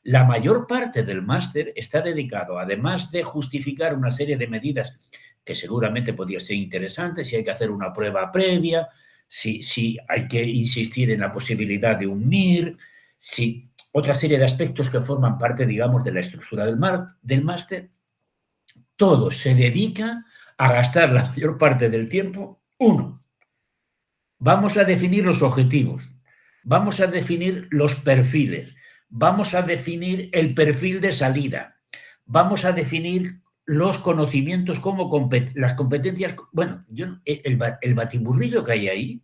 la mayor parte del máster está dedicado, además de justificar una serie de medidas que seguramente podrían ser interesantes, si hay que hacer una prueba previa, si hay que insistir en la posibilidad de un MIR, si otra serie de aspectos que forman parte, digamos, de la estructura del máster, todo se dedica a gastar la mayor parte del tiempo. Uno, vamos a definir los objetivos, vamos a definir los perfiles, vamos a definir el perfil de salida, vamos a definir los conocimientos como las competencias. Bueno, yo el batiburrillo que hay ahí,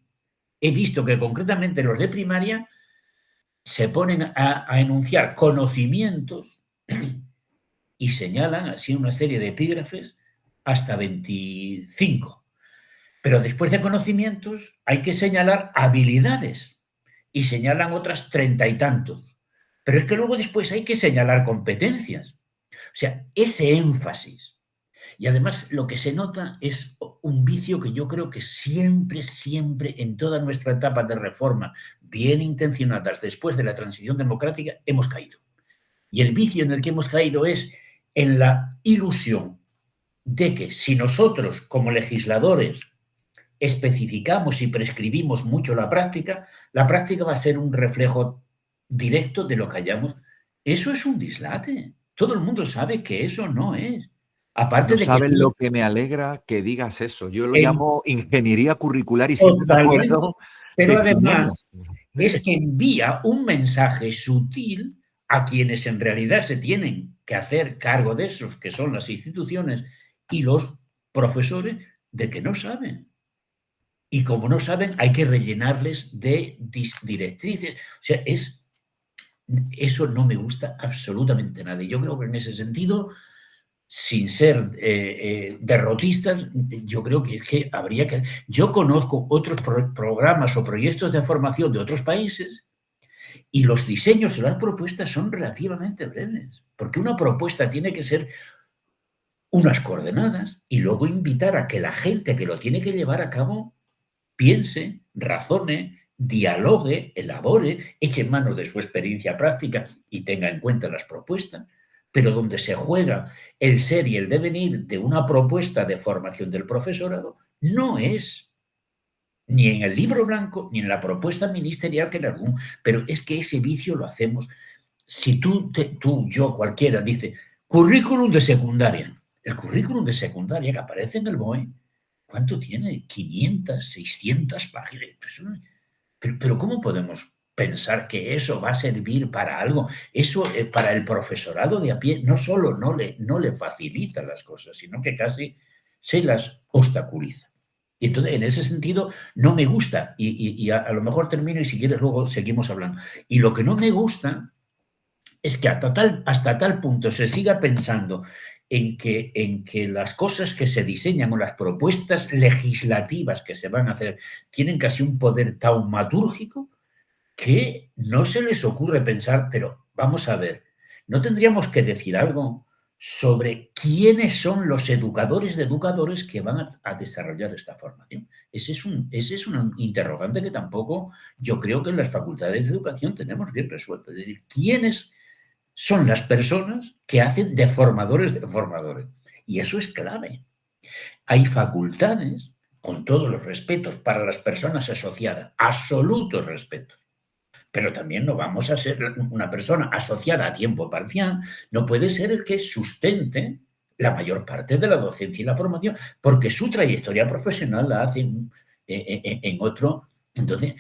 he visto que concretamente los de primaria se ponen a enunciar conocimientos y señalan así una serie de epígrafes hasta 25. Pero después de conocimientos hay que señalar habilidades y señalan otras 30 y tantos. Pero es que luego después hay que señalar competencias. O sea, ese énfasis. Y además lo que se nota es un vicio que yo creo que siempre, siempre en toda nuestra etapa de reforma bien intencionadas después de la transición democrática hemos caído. Y el vicio en el que hemos caído es en la ilusión de que si nosotros como legisladores especificamos y prescribimos mucho la práctica va a ser un reflejo directo de lo que hayamos. Eso es un dislate. Todo el mundo sabe que eso no es. Aparte No de que sabes lo que me alegra que digas eso. Yo lo en, llamo ingeniería curricular y siempre me totalmente, acuerdo pero de Quineno. además es que envía un mensaje sutil a quienes en realidad se tienen que hacer cargo de esos, que son las instituciones y los profesores, de que no saben. Y como no saben, hay que rellenarles de directrices. O sea, eso no me gusta absolutamente nada. Y yo creo que en ese sentido, sin ser derrotistas, yo creo que es que habría que... Yo conozco otros programas o proyectos de formación de otros países y los diseños o las propuestas son relativamente breves, porque una propuesta tiene que ser unas coordenadas y luego invitar a que la gente que lo tiene que llevar a cabo piense, razone, dialogue, elabore, eche mano de su experiencia práctica y tenga en cuenta las propuestas, pero donde se juega el ser y el devenir de una propuesta de formación del profesorado, no es ni en el libro blanco ni en la propuesta ministerial que en algún, pero es que ese vicio lo hacemos. Si tú, yo, cualquiera dice currículum de secundaria, el currículum de secundaria que aparece en el BOE, ¿cuánto tiene? 500, 600 páginas. Pero ¿cómo podemos pensar que eso va a servir para algo? Eso para el profesorado de a pie no solo no le facilita las cosas, sino que casi se las obstaculiza. Y entonces, en ese sentido, no me gusta, y a lo mejor termino y si quieres luego seguimos hablando. Y lo que no me gusta es que hasta tal punto se siga pensando en que las cosas que se diseñan o las propuestas legislativas que se van a hacer tienen casi un poder taumatúrgico que no se les ocurre pensar, pero vamos a ver, ¿no tendríamos que decir algo sobre quiénes son los educadores de educadores que van a desarrollar esta formación? Ese es un interrogante que tampoco yo creo que en las facultades de educación tenemos bien resuelto. Es decir, ¿quiénes son las personas que hacen de formadores de formadores? Y eso es clave. Hay facultades, con todos los respetos, para las personas asociadas, absolutos respetos. Pero también no vamos a ser una persona asociada a tiempo parcial, no puede ser el que sustente la mayor parte de la docencia y la formación, porque su trayectoria profesional la hace en otro. Entonces,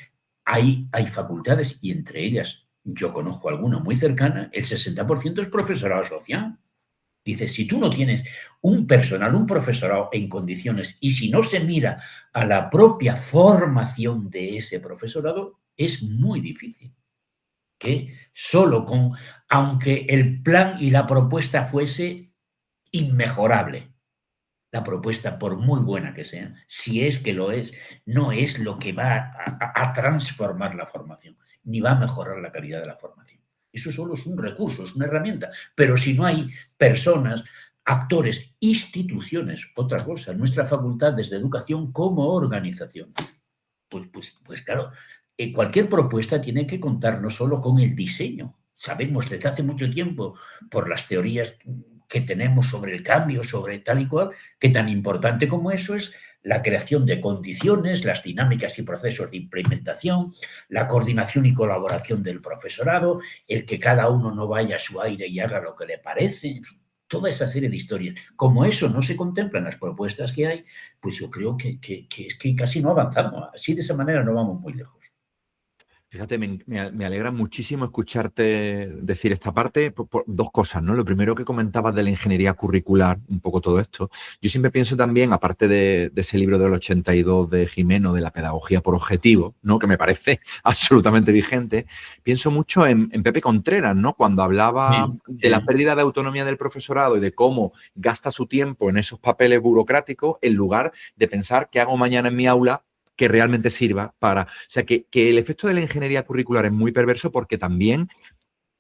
hay facultades y entre ellas yo conozco alguna muy cercana, el 60% es profesorado asociado. Dice, si tú no tienes un personal, un profesorado en condiciones y si no se mira a la propia formación de ese profesorado, es muy difícil que solo aunque el plan y la propuesta fuese inmejorable, la propuesta, por muy buena que sea, si es que lo es, no es lo que va a transformar la formación, ni va a mejorar la calidad de la formación. Eso solo es un recurso, es una herramienta. Pero si no hay personas, actores, instituciones, otra cosa, nuestra facultad desde educación como organización, pues claro, cualquier propuesta tiene que contar no solo con el diseño. Sabemos desde hace mucho tiempo, por las teorías que tenemos sobre el cambio, sobre tal y cual, que tan importante como eso es la creación de condiciones, las dinámicas y procesos de implementación, la coordinación y colaboración del profesorado, el que cada uno no vaya a su aire y haga lo que le parece, en fin, toda esa serie de historias. Como eso no se contempla en las propuestas que hay, pues yo creo que es que casi no avanzamos. Así de esa manera no vamos muy lejos. Fíjate, me alegra muchísimo escucharte decir esta parte por dos cosas, ¿no? Lo primero que comentabas de la ingeniería curricular, un poco todo esto. Yo siempre pienso también, aparte de ese libro del 82 de Gimeno, de la pedagogía por objetivo, ¿no? Que me parece absolutamente vigente, pienso mucho en Pepe Contreras, ¿no? Cuando hablaba Sí, de la sí. pérdida de autonomía del profesorado y de cómo gasta su tiempo en esos papeles burocráticos en lugar de pensar qué hago mañana en mi aula que realmente sirva para... O sea, que el efecto de la ingeniería curricular es muy perverso porque también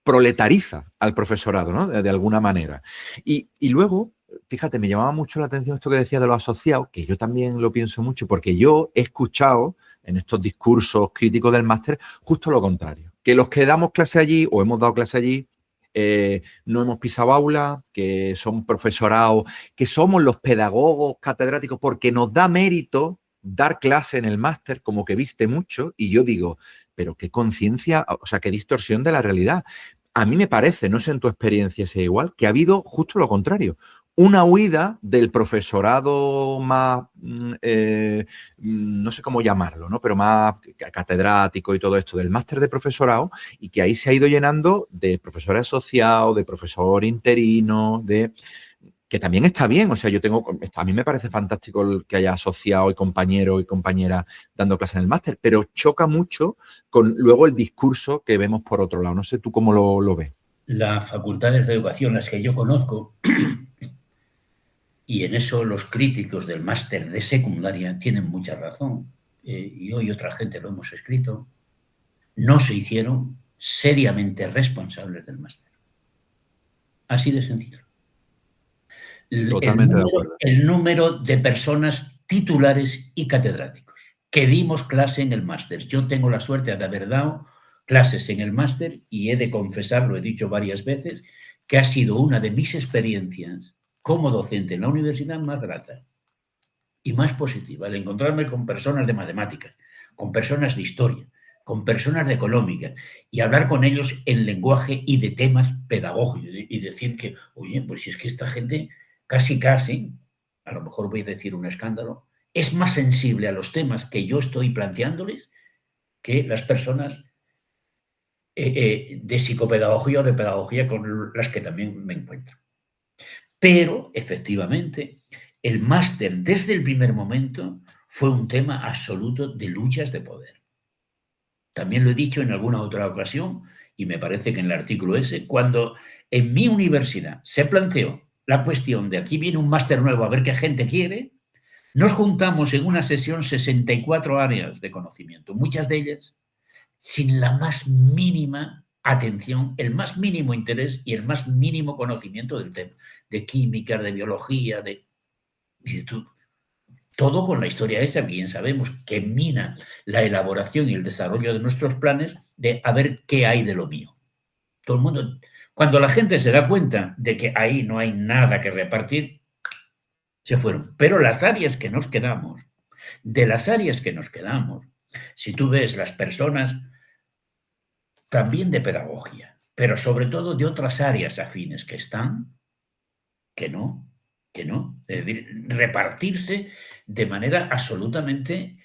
proletariza al profesorado, ¿no? De alguna manera. Y luego, fíjate, me llamaba mucho la atención esto que decía de los asociados, que yo también lo pienso mucho, porque yo he escuchado en estos discursos críticos del máster justo lo contrario, que los que damos clase allí o hemos dado clase allí no hemos pisado aula, que son profesorados, que somos los pedagogos catedráticos porque nos da mérito dar clase en el máster, como que viste mucho, y yo digo, pero qué conciencia, o sea, qué distorsión de la realidad. A mí me parece, no sé en tu experiencia si es igual, que ha habido justo lo contrario. Una huida del profesorado más, no sé cómo llamarlo, ¿no? Pero más catedrático y todo esto, del máster de profesorado, y que ahí se ha ido llenando de profesor asociado, de profesor interino, de que también está bien, o sea, a mí me parece fantástico el que haya asociado y compañero y compañera dando clases en el máster, pero choca mucho con luego el discurso que vemos por otro lado. No sé tú cómo lo ves. Las facultades de educación, las que yo conozco, y en eso los críticos del máster de secundaria tienen mucha razón, yo y otra gente lo hemos escrito, no se hicieron seriamente responsables del máster. Así de sencillo. Totalmente de acuerdo. El número de personas titulares y catedráticos que dimos clase en el máster. Yo tengo la suerte de haber dado clases en el máster y he de confesar, lo he dicho varias veces, que ha sido una de mis experiencias como docente en la universidad más grata y más positiva, el encontrarme con personas de matemáticas, con personas de historia, con personas de económica y hablar con ellos en lenguaje y de temas pedagógicos y decir que, oye, pues si es que esta gente casi, a lo mejor voy a decir un escándalo, es más sensible a los temas que yo estoy planteándoles que las personas de psicopedagogía o de pedagogía con las que también me encuentro. Pero, efectivamente, el máster desde el primer momento fue un tema absoluto de luchas de poder. También lo he dicho en alguna otra ocasión, y me parece que en el artículo ese, cuando en mi universidad se planteó la cuestión de aquí viene un máster nuevo a ver qué gente quiere, nos juntamos en una sesión 64 áreas de conocimiento, muchas de ellas sin la más mínima atención, el más mínimo interés y el más mínimo conocimiento del tema, de química, de biología, todo con la historia esa, bien sabemos, que mina la elaboración y el desarrollo de nuestros planes de a ver qué hay de lo mío. Todo el mundo, cuando la gente se da cuenta de que ahí no hay nada que repartir, se fueron. Pero las áreas que nos quedamos, de las áreas que nos quedamos, si tú ves las personas también de pedagogía, pero sobre todo de otras áreas afines que están, que no, que no. Es decir, repartirse de manera absolutamente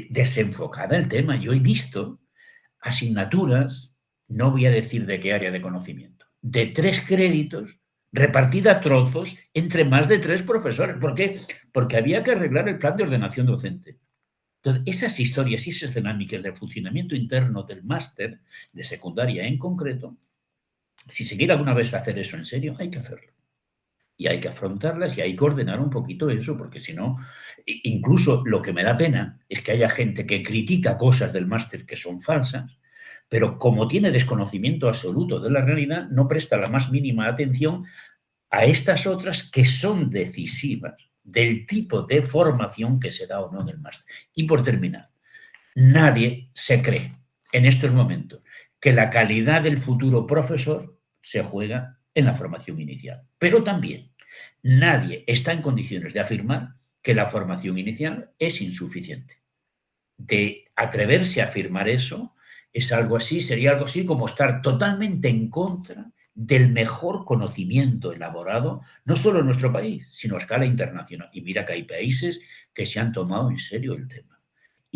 desenfocada el tema. Yo he visto asignaturas, no voy a decir de qué área de conocimiento, de 3 créditos repartida a trozos entre más de 3 profesores. ¿Por qué? Porque había que arreglar el plan de ordenación docente. Entonces, esas historias y esas dinámicas del funcionamiento interno del máster, de secundaria en concreto, si se quiere alguna vez hacer eso en serio, hay que hacerlo. Y hay que afrontarlas y hay que ordenar un poquito eso, porque si no, incluso lo que me da pena es que haya gente que critica cosas del máster que son falsas, pero como tiene desconocimiento absoluto de la realidad, no presta la más mínima atención a estas otras que son decisivas del tipo de formación que se da o no en el máster. Y por terminar, nadie se cree en estos momentos que la calidad del futuro profesor se juega en la formación inicial. Pero también nadie está en condiciones de afirmar que la formación inicial es insuficiente. De atreverse a afirmar eso es algo así, sería algo así como estar totalmente en contra del mejor conocimiento elaborado, no solo en nuestro país, sino a escala internacional. Y mira que hay países que se han tomado en serio el tema.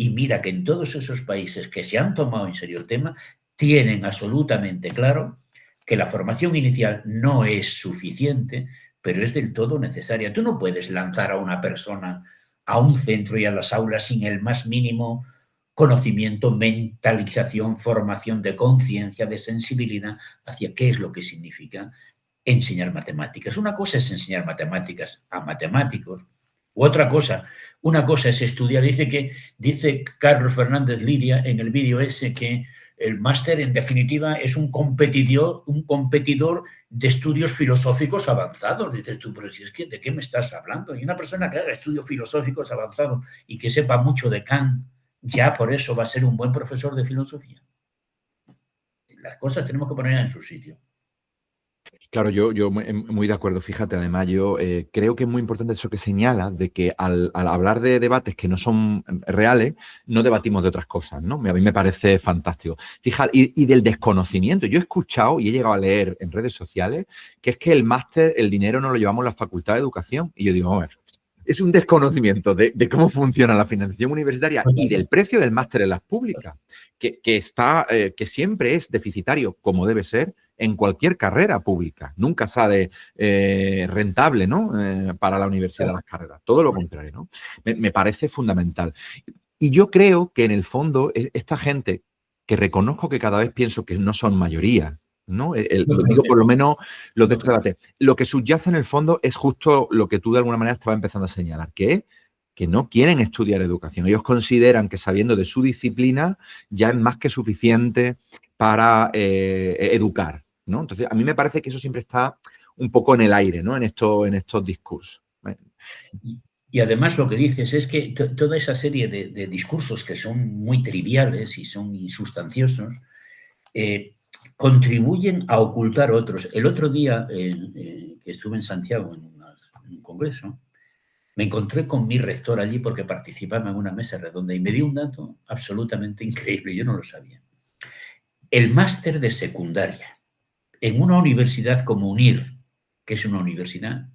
Y mira que en todos esos países que se han tomado en serio el tema, tienen absolutamente claro que la formación inicial no es suficiente, pero es del todo necesaria. Tú no puedes lanzar a una persona a un centro y a las aulas sin el más mínimo conocimiento, mentalización, formación de conciencia, de sensibilidad hacia qué es lo que significa enseñar matemáticas. Una cosa es enseñar matemáticas a matemáticos, u otra cosa, una cosa es estudiar. Dice Carlos Fernández Liria en el vídeo ese que el máster, en definitiva, es un competidor de estudios filosóficos avanzados. Dices tú, pero si es que, ¿de qué me estás hablando? Y una persona que haga estudios filosóficos avanzados y que sepa mucho de Kant, ya por eso va a ser un buen profesor de filosofía. Las cosas tenemos que poner en su sitio. Claro, yo muy de acuerdo. Fíjate, además, yo creo que es muy importante eso que señala, de que al hablar de debates que no son reales, no debatimos de otras cosas, ¿no? A mí me parece fantástico. Fíjate, y del desconocimiento. Yo he escuchado y he llegado a leer en redes sociales que es que el máster, el dinero no lo llevamos la Facultad de Educación. Y yo digo, a ver, es un desconocimiento de cómo funciona la financiación universitaria y del precio del máster en las públicas, que siempre es deficitario, como debe ser, en cualquier carrera pública. Nunca sale rentable, ¿no? Para la universidad de las carreras. Todo lo contrario, ¿no? Me parece fundamental. Y yo creo que en el fondo esta gente, que reconozco que cada vez pienso que no son mayoría, ¿no? Lo digo por lo menos los de este debate. Lo que subyace en el fondo es justo lo que tú de alguna manera estabas empezando a señalar, que es que no quieren estudiar educación. Ellos consideran que sabiendo de su disciplina ya es más que suficiente para educar, ¿no? Entonces, a mí me parece que eso siempre está un poco en el aire, ¿no? En estos discursos. Y además lo que dices es que toda esa serie de discursos que son muy triviales y son insustanciosos, contribuyen a ocultar otros. El otro día que estuve en Santiago en un congreso, me encontré con mi rector allí porque participaba en una mesa redonda y me dio un dato absolutamente increíble, yo no lo sabía. El máster de secundaria en una universidad como UNIR, que es una universidad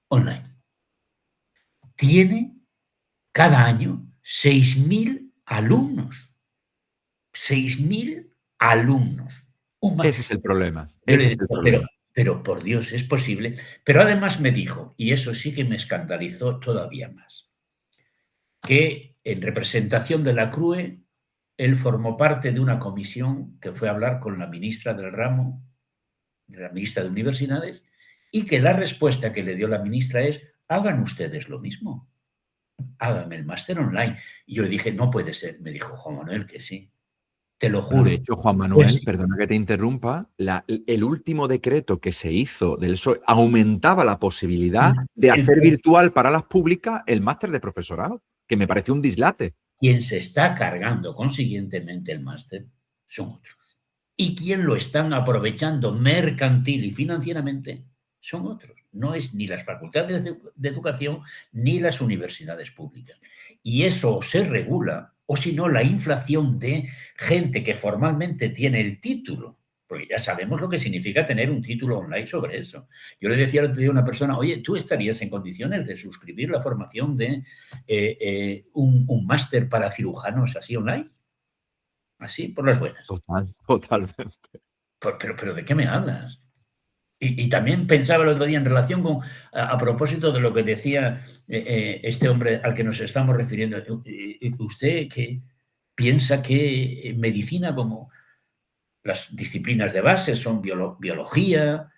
online, tiene cada año 6.000 alumnos. 6.000 alumnos. Ese es el problema. Yo le decía, pero por Dios, es posible. Pero además me dijo, y eso sí que me escandalizó todavía más, que en representación de la CRUE, él formó parte de una comisión que fue a hablar con la ministra del ramo, la ministra de Universidades, y que la respuesta que le dio la ministra es, hagan ustedes lo mismo, hagan el máster online. Y yo dije, no puede ser. Me dijo Juan Manuel que sí. Te lo juro. De hecho, Juan Manuel, perdona que te interrumpa, el último decreto que se hizo del PSOE aumentaba la posibilidad de hacer virtual para las públicas el máster de profesorado, que me parece un dislate. Quien se está cargando consiguientemente el máster son otros. Y quien lo están aprovechando mercantil y financieramente son otros. No es ni las facultades de educación ni las universidades públicas. Y eso se regula, o si no, la inflación de gente que formalmente tiene el título, porque ya sabemos lo que significa tener un título online sobre eso. Yo le decía el otro día a una persona, oye, ¿tú estarías en condiciones de suscribir la formación de un máster para cirujanos así online? Así, por las buenas. Totalmente. Pero ¿de qué me hablas? Y también pensaba el otro día en relación con, a propósito de lo que decía este hombre al que nos estamos refiriendo, usted que piensa que medicina, como las disciplinas de base son biología,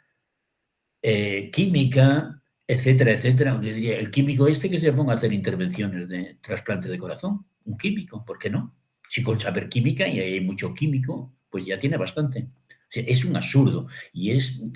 química, etcétera, etcétera. Yo diría, el químico que se ponga a hacer intervenciones de trasplante de corazón, un químico, ¿por qué no? Si con saber química, y hay mucho químico, pues ya tiene bastante. Es un absurdo y es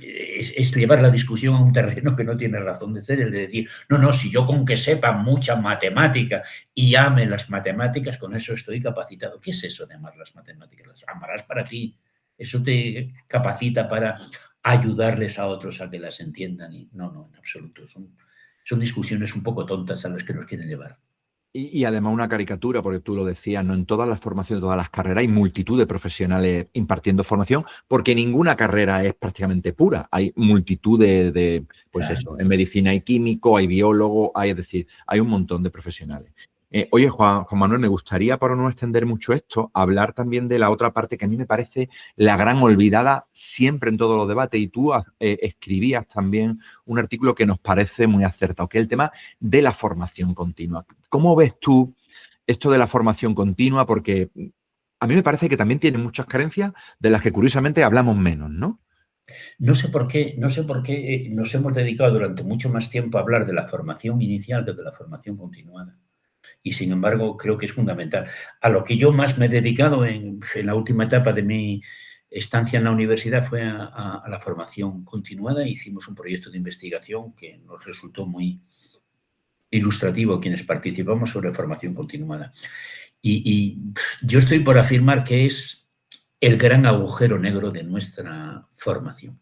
llevar la discusión a un terreno que no tiene razón de ser, el de decir, no, si yo con que sepa mucha matemática y ame las matemáticas, con eso estoy capacitado. ¿Qué es eso de amar las matemáticas? Las amarás para ti. Eso te capacita para ayudarles a otros a que las entiendan. Y no, en absoluto. Son discusiones un poco tontas a las que nos quieren llevar. Y además una caricatura, porque tú lo decías, no en todas las formaciones, todas las carreras, hay multitud de profesionales impartiendo formación, porque ninguna carrera es prácticamente pura. Hay multitud pues claro. Eso, en medicina hay químico, hay biólogo, es decir, hay un montón de profesionales. Oye, Juan Manuel, me gustaría, para no extender mucho esto, hablar también de la otra parte que a mí me parece la gran olvidada siempre en todos los debates. Y tú escribías también un artículo que nos parece muy acertado, que es el tema de la formación continua. ¿Cómo ves tú esto de la formación continua? Porque a mí me parece que también tiene muchas carencias de las que curiosamente hablamos menos, ¿no? No sé por qué nos hemos dedicado durante mucho más tiempo a hablar de la formación inicial que de la formación continuada. Y sin embargo, creo que es fundamental. A lo que yo más me he dedicado en la última etapa de mi estancia en la universidad fue a la formación continuada. Hicimos un proyecto de investigación que nos resultó muy ilustrativo a quienes participamos sobre formación continuada. Y yo estoy por afirmar que es el gran agujero negro de nuestra formación.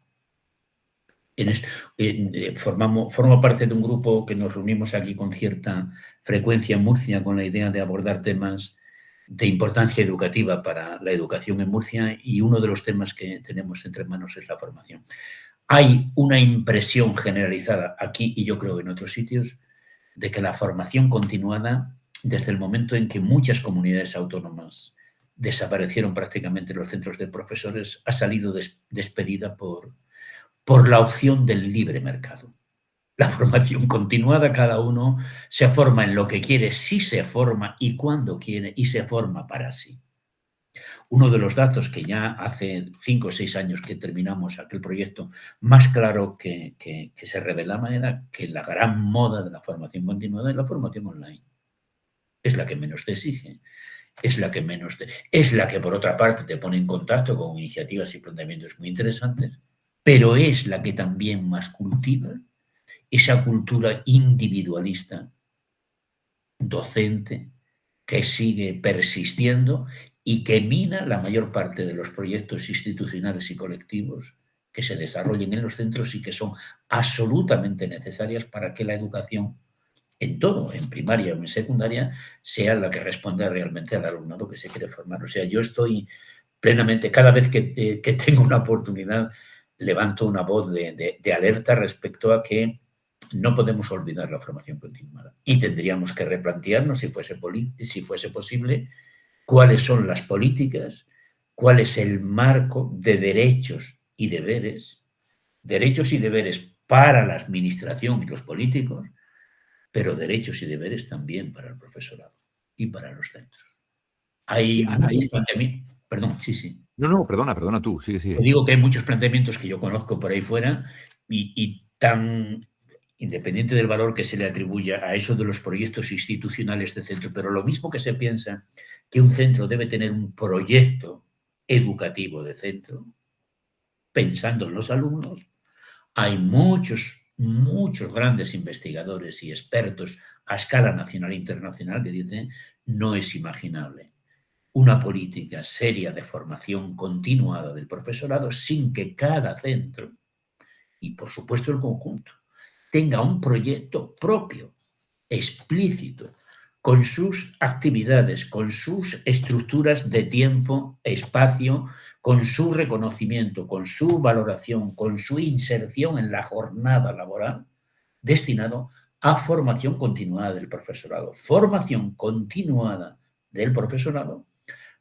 Formo parte de un grupo que nos reunimos aquí con cierta frecuencia en Murcia con la idea de abordar temas de importancia educativa para la educación en Murcia, y uno de los temas que tenemos entre manos es la formación. Hay una impresión generalizada aquí, y yo creo en otros sitios, de que la formación continuada, desde el momento en que muchas comunidades autónomas desaparecieron prácticamente los centros de profesores, ha salido despedida por la opción del libre mercado. La formación continuada, cada uno se forma en lo que quiere, si se forma y cuando quiere, y se forma para sí. Uno de los datos que ya hace 5 o 6 años que terminamos aquel proyecto, más claro que se revelaba era que la gran moda de la formación continuada es la formación online. Es la que menos te exige, es la que es la que, por otra parte, te pone en contacto con iniciativas y planteamientos muy interesantes, pero es la que también más cultiva esa cultura individualista docente que sigue persistiendo y que mina la mayor parte de los proyectos institucionales y colectivos que se desarrollen en los centros y que son absolutamente necesarias para que la educación en todo, en primaria o en secundaria, sea la que responda realmente al alumnado que se quiere formar. O sea, yo estoy plenamente, cada vez que tengo una oportunidad, levanto una voz de alerta respecto a que no podemos olvidar la formación continuada y tendríamos que replantearnos, si fuese posible, cuáles son las políticas, cuál es el marco de derechos y deberes para la administración y los políticos, pero derechos y deberes también para el profesorado y para los centros. Sí, Hay muchos planteamientos, perdón, sí, sí. No, perdona tú, sigue, Te sigue. digo que hay muchos planteamientos que yo conozco por ahí fuera y tan independiente del valor que se le atribuya a eso de los proyectos institucionales de centro, pero lo mismo que se piensa que un centro debe tener un proyecto educativo de centro, pensando en los alumnos, hay muchos grandes investigadores y expertos a escala nacional e internacional que dicen no es imaginable una política seria de formación continuada del profesorado sin que cada centro, y por supuesto el conjunto, tenga un proyecto propio, explícito, con sus actividades, con sus estructuras de tiempo, espacio, con su reconocimiento, con su valoración, con su inserción en la jornada laboral, destinado a formación continuada del profesorado. Formación continuada del profesorado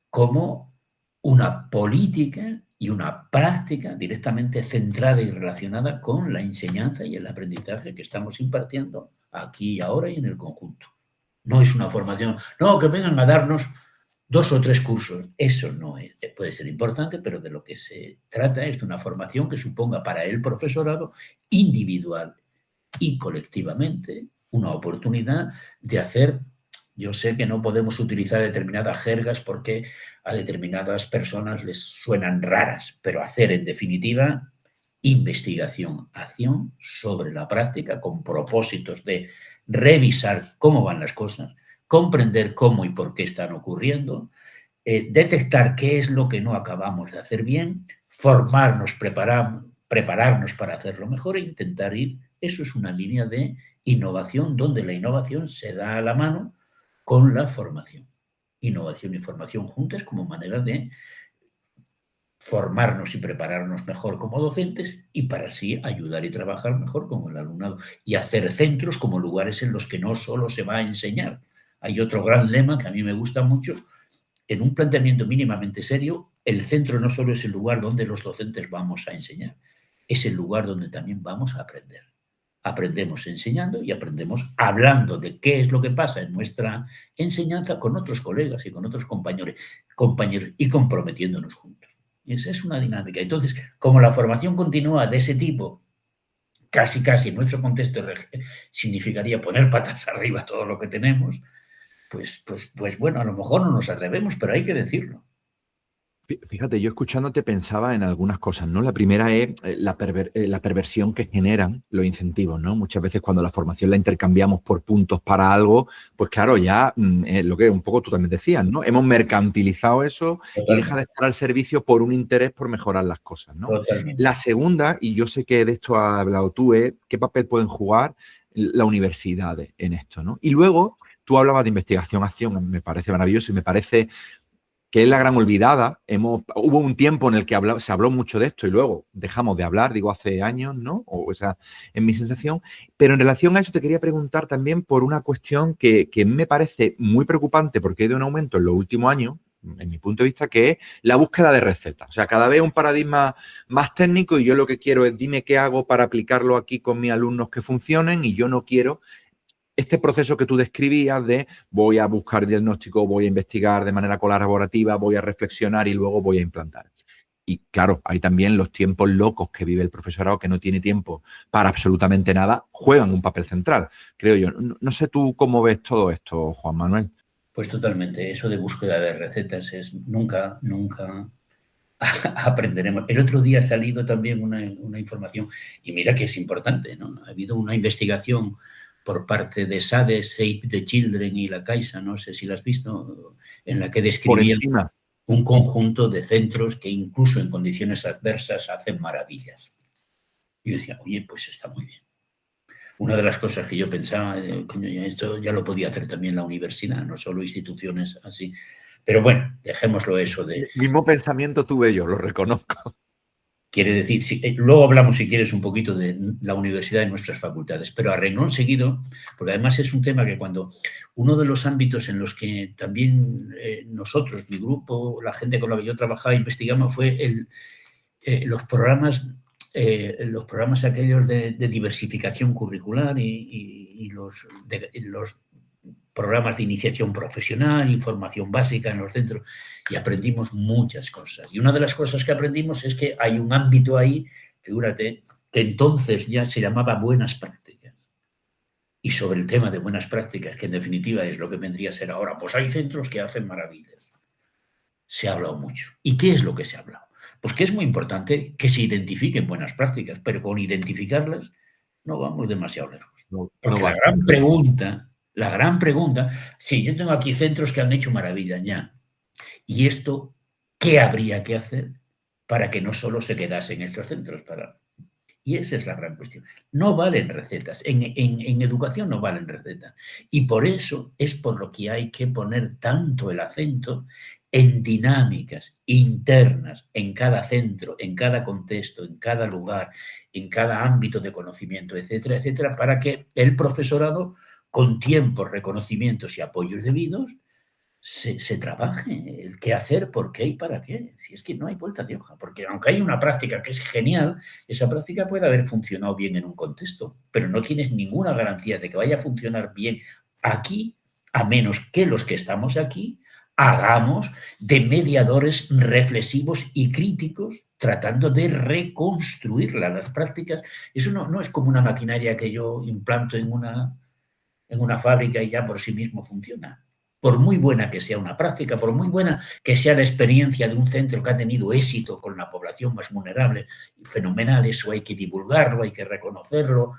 como una política y una práctica directamente centrada y relacionada con la enseñanza y el aprendizaje que estamos impartiendo aquí y ahora y en el conjunto. No es una formación, no, que vengan a darnos 2 o 3 cursos. Eso no es, puede ser importante, pero de lo que se trata es de una formación que suponga para el profesorado individual y colectivamente una oportunidad de hacer. Yo sé que no podemos utilizar determinadas jergas porque a determinadas personas les suenan raras, pero hacer en definitiva investigación, acción sobre la práctica con propósitos de revisar cómo van las cosas, comprender cómo y por qué están ocurriendo, detectar qué es lo que no acabamos de hacer bien, formarnos, prepararnos para hacerlo mejor e intentar ir. Eso es una línea de innovación donde la innovación se da a la mano con la formación. Innovación y formación juntas como manera de formarnos y prepararnos mejor como docentes y para así ayudar y trabajar mejor con el alumnado y hacer centros como lugares en los que no solo se va a enseñar hay otro gran lema que a mí me gusta mucho. En un planteamiento mínimamente serio, el centro no solo es el lugar donde los docentes vamos a enseñar, es el lugar donde también vamos a aprender. Aprendemos enseñando y aprendemos hablando de qué es lo que pasa en nuestra enseñanza con otros colegas y con otros compañeros y comprometiéndonos juntos. Y esa es una dinámica. Entonces, como la formación continua de ese tipo, casi en nuestro contexto significaría poner patas arriba todo lo que tenemos, pues bueno, a lo mejor no nos atrevemos, pero hay que decirlo. Fíjate, yo escuchándote pensaba en algunas cosas, ¿no? La primera es la perversión que generan los incentivos, ¿no? Muchas veces cuando la formación la intercambiamos por puntos para algo, pues claro, ya lo que un poco tú también decías, ¿no? Hemos mercantilizado eso y deja de Totalmente, estar al servicio por un interés por mejorar las cosas, ¿no? La totalmente. segunda, y yo sé que de esto has hablado tú, es qué papel pueden jugar las universidades en esto, ¿no? Y luego tú hablabas de investigación-acción, me parece maravilloso y me parece que es la gran olvidada. Hubo un tiempo en el que se habló mucho de esto y luego dejamos de hablar, digo, hace años, ¿no? O esa es mi sensación. Pero en relación a eso te quería preguntar también por una cuestión que me parece muy preocupante porque ha ido en aumento en los últimos años, en mi punto de vista, que es la búsqueda de recetas. O sea, cada vez un paradigma más técnico y yo lo que quiero es dime qué hago para aplicarlo aquí con mis alumnos que funcionen y yo no quiero este proceso que tú describías de voy a buscar diagnóstico, voy a investigar de manera colaborativa, voy a reflexionar y luego voy a implantar. Y claro, hay también los tiempos locos que vive el profesorado que no tiene tiempo para absolutamente nada, juegan un papel central, creo yo. No sé tú cómo ves todo esto, Juan Manuel. Pues totalmente, eso de búsqueda de recetas es nunca aprenderemos. El otro día ha salido también una información, y mira que es importante, ¿no? Ha habido una investigación por parte de SADE, Save the Children y la Caixa, no sé si la has visto, en la que Por describían encima, un conjunto de centros que incluso en condiciones adversas hacen maravillas. Y yo decía, oye, pues está muy bien. Una de las cosas que yo pensaba, coño, esto ya lo podía hacer también la universidad, no solo instituciones así. Pero bueno, dejémoslo eso de. mismo pensamiento tuve yo, lo reconozco. Quiere decir, luego hablamos, si quieres, un poquito de la universidad y nuestras facultades, pero a renglón seguido, porque además es un tema que cuando uno de los ámbitos en los que también nosotros, mi grupo, la gente con la que yo trabajaba, investigamos, fue los programas aquellos de diversificación curricular y los programas de iniciación profesional, información básica en los centros, y aprendimos muchas cosas. Y una de las cosas que aprendimos es que hay un ámbito ahí, figúrate, que entonces ya se llamaba buenas prácticas. Y sobre el tema de buenas prácticas, que en definitiva es lo que vendría a ser ahora, pues hay centros que hacen maravillas. Se ha hablado mucho. ¿Y qué es lo que se ha hablado? Pues que es muy importante que se identifiquen buenas prácticas, pero con identificarlas no vamos demasiado lejos. No, no Porque basta. la gran pregunta, sí, yo tengo aquí centros que han hecho maravilla ya. ¿Y esto qué habría que hacer para que no solo se quedasen estos centros? Y esa es la gran cuestión. No valen recetas. En educación no valen recetas. Y por eso es por lo que hay que poner tanto el acento en dinámicas internas en cada centro, en cada contexto, en cada lugar, en cada ámbito de conocimiento, etcétera, etcétera, para que el profesorado, con tiempos, reconocimientos y apoyos debidos, se trabaje el qué hacer, por qué y para qué. Si es que no hay vuelta de hoja, porque aunque hay una práctica que es genial, esa práctica puede haber funcionado bien en un contexto, pero no tienes ninguna garantía de que vaya a funcionar bien aquí, a menos que los que estamos aquí hagamos de mediadores reflexivos y críticos tratando de reconstruirla. Las prácticas, eso no es como una maquinaria que yo implanto en una fábrica y ya por sí mismo funciona. Por muy buena que sea una práctica, por muy buena que sea la experiencia de un centro que ha tenido éxito con la población más vulnerable, fenomenal, eso hay que divulgarlo, hay que reconocerlo,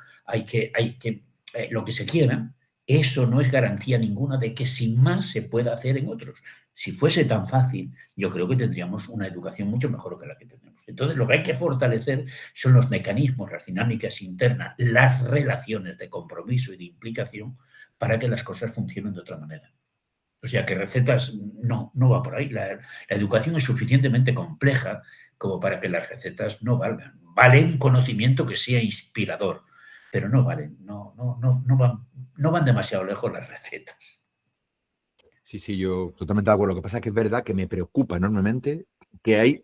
lo que se quiera, eso no es garantía ninguna de que sin más se pueda hacer en otros. Si fuese tan fácil, yo creo que tendríamos una educación mucho mejor que la que tenemos. Entonces, lo que hay que fortalecer son los mecanismos, las dinámicas internas, las relaciones de compromiso y de implicación para que las cosas funcionen de otra manera. O sea, que recetas no va por ahí. La educación es suficientemente compleja como para que las recetas no valgan. Vale un conocimiento que sea inspirador, pero no valen, no van demasiado lejos las recetas. Sí, sí, yo totalmente de acuerdo. Lo que pasa es que es verdad que me preocupa enormemente que hay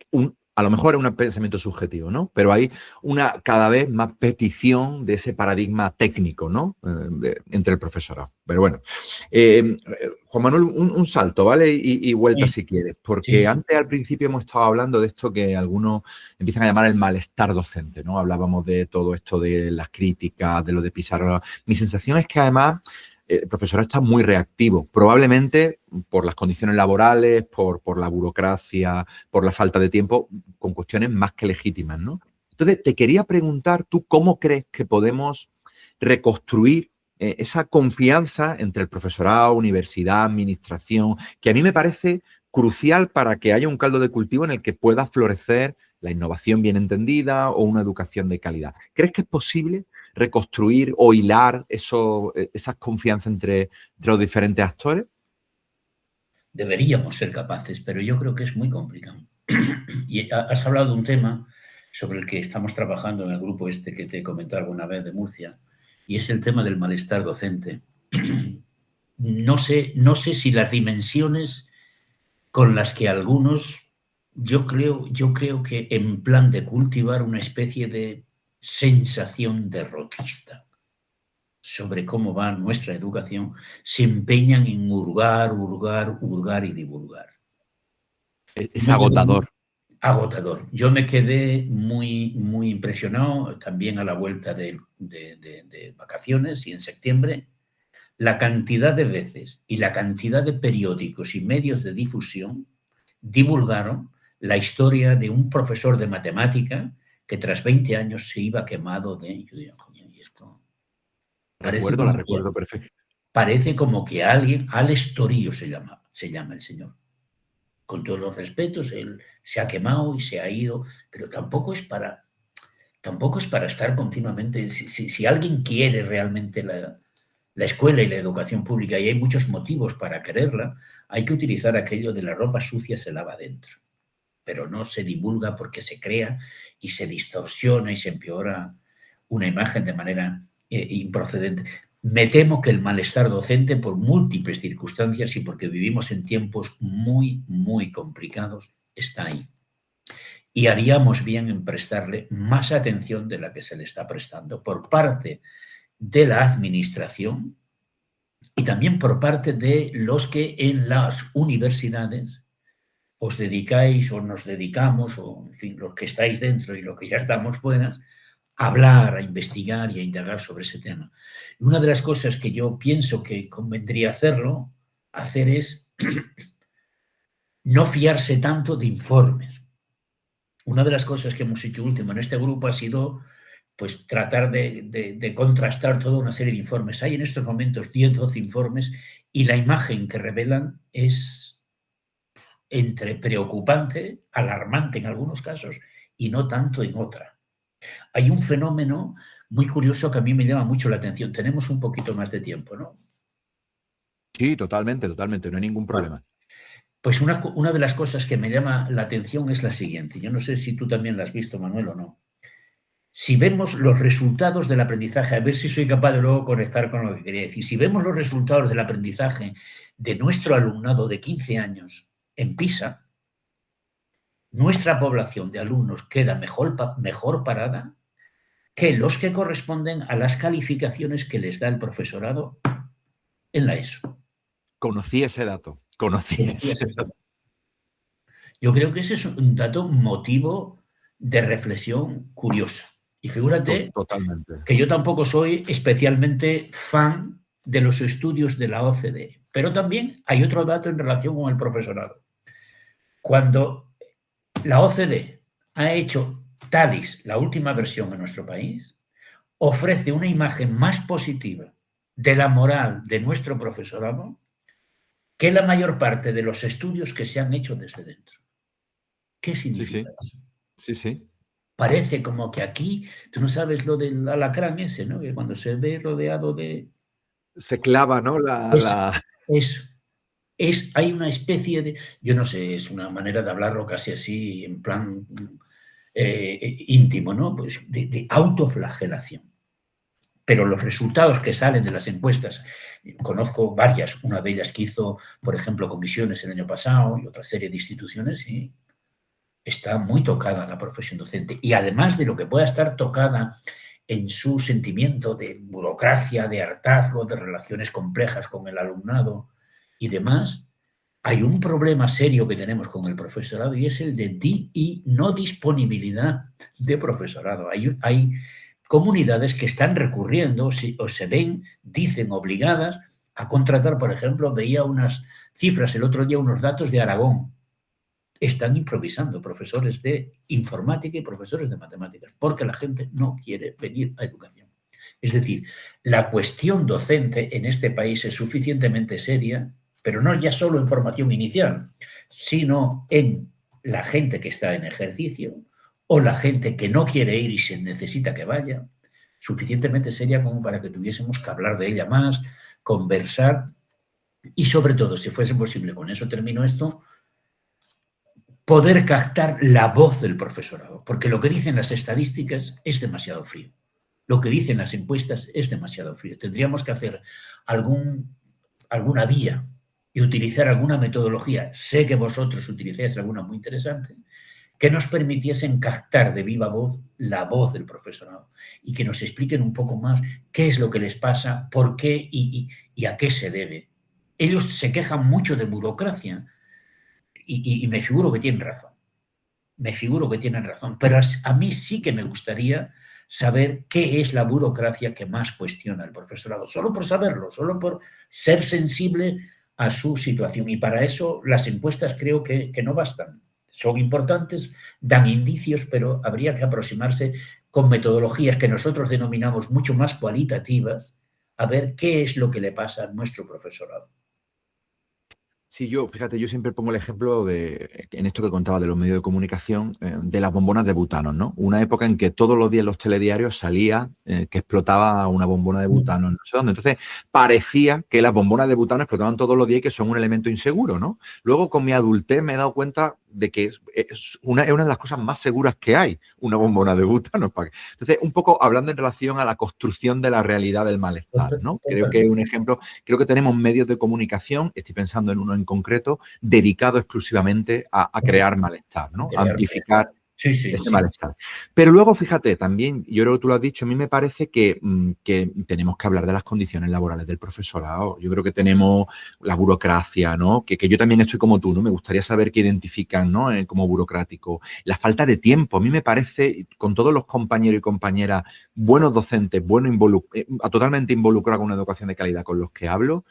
a lo mejor es un pensamiento subjetivo, ¿no? Pero hay una cada vez más petición de ese paradigma técnico, ¿no? Entre el profesorado. Pero bueno, Juan Manuel, un salto, ¿vale? Y vuelta Sí, si quieres, sí, porque sí. antes al principio hemos estado hablando de esto que algunos empiezan a llamar el malestar docente, ¿no? Hablábamos de todo esto de las críticas, de lo de Pizarro. Mi sensación es que además el profesorado está muy reactivo, probablemente por las condiciones laborales, por la burocracia, por la falta de tiempo, con cuestiones más que legítimas, ¿no? Entonces, te quería preguntar, ¿tú cómo crees que podemos reconstruir esa confianza entre el profesorado, universidad, administración, que a mí me parece crucial para que haya un caldo de cultivo en el que pueda florecer la innovación bien entendida o una educación de calidad? ¿Crees que es posible reconstruir o hilar esas confianzas entre los diferentes actores? Deberíamos ser capaces, pero yo creo que es muy complicado. Y has hablado de un tema sobre el que estamos trabajando en el grupo este que te he comentado alguna vez de Murcia, y es el tema del malestar docente. No sé si las dimensiones con las que algunos, yo creo que en plan de cultivar una especie de sensación derrotista sobre cómo va nuestra educación, se empeñan en hurgar, hurgar, hurgar y divulgar. Es No debemos. agotador. Agotador. Yo me quedé muy, muy impresionado también a la vuelta de vacaciones y en septiembre, la cantidad de veces y la cantidad de periódicos y medios de difusión divulgaron la historia de un profesor de matemática que tras 20 años se iba quemado de... Yo digo, coño, y esto parece La como que, recuerdo perfecto. parece como que alguien, Alex Torío se llama el señor. Con todos los respetos, él se ha quemado y se ha ido, pero tampoco es para estar continuamente. Si alguien quiere realmente la escuela y la educación pública, y hay muchos motivos para quererla, hay que utilizar aquello de la ropa sucia se lava dentro, pero no se divulga porque se crea y se distorsiona y se empeora una imagen de manera improcedente. Me temo que el malestar docente, por múltiples circunstancias y porque vivimos en tiempos muy, muy complicados, está ahí. Y haríamos bien en prestarle más atención de la que se le está prestando por parte de la administración y también por parte de los que en las universidades os dedicáis o nos dedicamos, o en fin, los que estáis dentro y los que ya estamos fuera, a hablar, a investigar y a indagar sobre ese tema. Y una de las cosas que yo pienso que convendría hacer es no fiarse tanto de informes. Una de las cosas que hemos hecho último en este grupo ha sido pues tratar de contrastar toda una serie de informes. Hay en estos momentos 10, 12 informes y la imagen que revelan es entre preocupante, alarmante en algunos casos y no tanto en otra. Hay un fenómeno muy curioso que a mí me llama mucho la atención. Tenemos un poquito más de tiempo, ¿no? Sí, totalmente, totalmente, no hay ningún Vale. problema. Pues una de las cosas que me llama la atención es la siguiente. Yo no sé si tú también la has visto, Manuel, o no. Si vemos los resultados del aprendizaje, a ver si soy capaz de luego conectar con lo que quería decir, si vemos los resultados del aprendizaje de nuestro alumnado de 15 años en PISA, nuestra población de alumnos queda mejor parada que los que corresponden a las calificaciones que les da el profesorado en la ESO. Conocí ese dato, conocí ese dato. Yo creo que ese es un dato motivo de reflexión curiosa. Y figúrate Totalmente. que yo tampoco soy especialmente fan de los estudios de la OCDE, pero también hay otro dato en relación con el profesorado. Cuando la OCDE ha hecho TALIS, la última versión en nuestro país, ofrece una imagen más positiva de la moral de nuestro profesorado que la mayor parte de los estudios que se han hecho desde dentro. ¿Qué Sí, sí, significa eso? sí, sí. Parece como que aquí, tú no sabes lo del alacrán ese, ¿no? Que cuando se ve rodeado de... Se clava, ¿no? Es, hay una especie de... Yo no sé, es una manera de hablarlo casi así, en plan íntimo, ¿no? Pues de autoflagelación. pero los resultados que salen de las encuestas, conozco varias, una de ellas que hizo, por ejemplo, Comisiones el año pasado y otra serie de instituciones, y está muy tocada la profesión docente. Y además de lo que pueda estar tocada en su sentimiento de burocracia, de hartazgo, de relaciones complejas con el alumnado y demás, hay un problema serio que tenemos con el profesorado y es el de no disponibilidad de profesorado. Hay comunidades que están recurriendo o se ven, dicen, obligadas a contratar, por ejemplo, veía unas cifras el otro día, unos datos de Aragón. Están improvisando profesores de informática y profesores de matemáticas, porque la gente no quiere venir a educación. Es decir, la cuestión docente en este país es suficientemente seria, pero no ya solo en formación inicial, sino en la gente que está en ejercicio o la gente que no quiere ir y se necesita que vaya, suficientemente seria como para que tuviésemos que hablar de ella más, conversar y, sobre todo, si fuese posible, con eso termino esto, poder captar la voz del profesorado, porque lo que dicen las estadísticas es demasiado frío. Lo que dicen las encuestas es demasiado frío. Tendríamos que hacer alguna vía y utilizar alguna metodología. Sé que vosotros utilizáis alguna muy interesante, que nos permitiesen captar de viva voz la voz del profesorado y que nos expliquen un poco más qué es lo que les pasa, por qué y a qué se debe. Ellos se quejan mucho de burocracia y me figuro que tienen razón. Me figuro que tienen razón, pero a mí sí que me gustaría saber qué es la burocracia que más cuestiona el profesorado, solo por saberlo, solo por ser sensible a su situación. Y para eso las encuestas creo que no bastan. Son importantes, dan indicios, pero habría que aproximarse con metodologías que nosotros denominamos mucho más cualitativas a ver qué es lo que le pasa a nuestro profesorado. Sí, fíjate, yo siempre pongo el ejemplo en esto que contaba de los medios de comunicación, de las bombonas de butano, ¿no? Una época en que todos los días en los telediarios salía que explotaba una bombona de butano en no sé dónde. Entonces, parecía que las bombonas de butano explotaban todos los días y que son un elemento inseguro, ¿no? Luego, con mi adultez, me he dado cuenta de que es una de las cosas más seguras que hay, una bombona de butano. Entonces, un poco hablando en relación a la construcción de la realidad del malestar, ¿no? Creo que es un ejemplo, creo que tenemos medios de comunicación, estoy pensando en uno en concreto, dedicado exclusivamente a crear malestar, ¿no? A amplificar ese malestar. Pero luego, fíjate, también, yo creo que tú lo has dicho, a mí me parece que tenemos que hablar de las condiciones laborales del profesorado. Yo creo que tenemos la burocracia, ¿no? Que yo también estoy como tú, ¿no? Me gustaría saber qué identifican, ¿no? Como burocrático. La falta de tiempo. A mí me parece, con todos los compañeros y compañeras, buenos docentes, totalmente involucrados con una educación de calidad con los que hablo,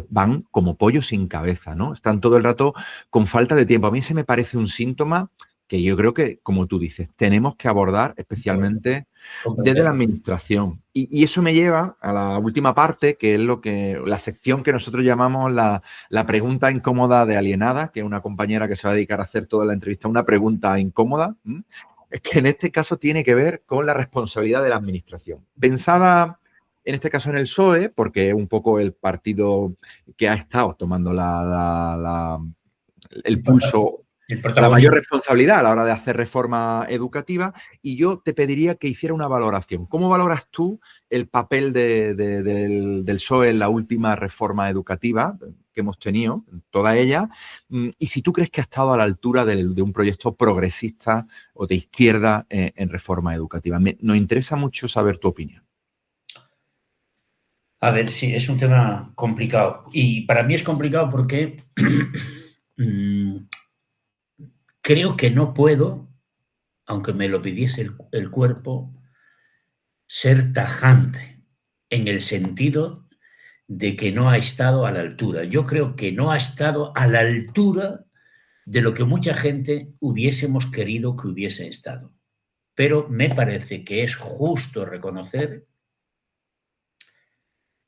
van como pollos sin cabeza, ¿no? Están todo el rato con falta de tiempo. A mí se me parece un síntoma que yo creo que, como tú dices, tenemos que abordar especialmente desde la administración. Y eso me lleva a la última parte, que es la sección que nosotros llamamos la pregunta incómoda de Alienada, que es una compañera que se va a dedicar a hacer toda la entrevista una pregunta incómoda, es que en este caso tiene que ver con la responsabilidad de la administración. Pensada en este caso en el PSOE, porque es un poco el partido que ha estado tomando el pulso, la mayor responsabilidad a la hora de hacer reforma educativa, y yo te pediría que hiciera una valoración. ¿Cómo valoras tú el papel del PSOE en la última reforma educativa que hemos tenido, toda ella, y si tú crees que ha estado a la altura de un proyecto progresista o de izquierda en reforma educativa? Nos interesa mucho saber tu opinión. A ver, sí, es un tema complicado. Y para mí es complicado porque creo que no puedo, aunque me lo pidiese el cuerpo, ser tajante en el sentido de que no ha estado a la altura. Yo creo que no ha estado a la altura de lo que mucha gente hubiésemos querido que hubiese estado. Pero me parece que es justo reconocer,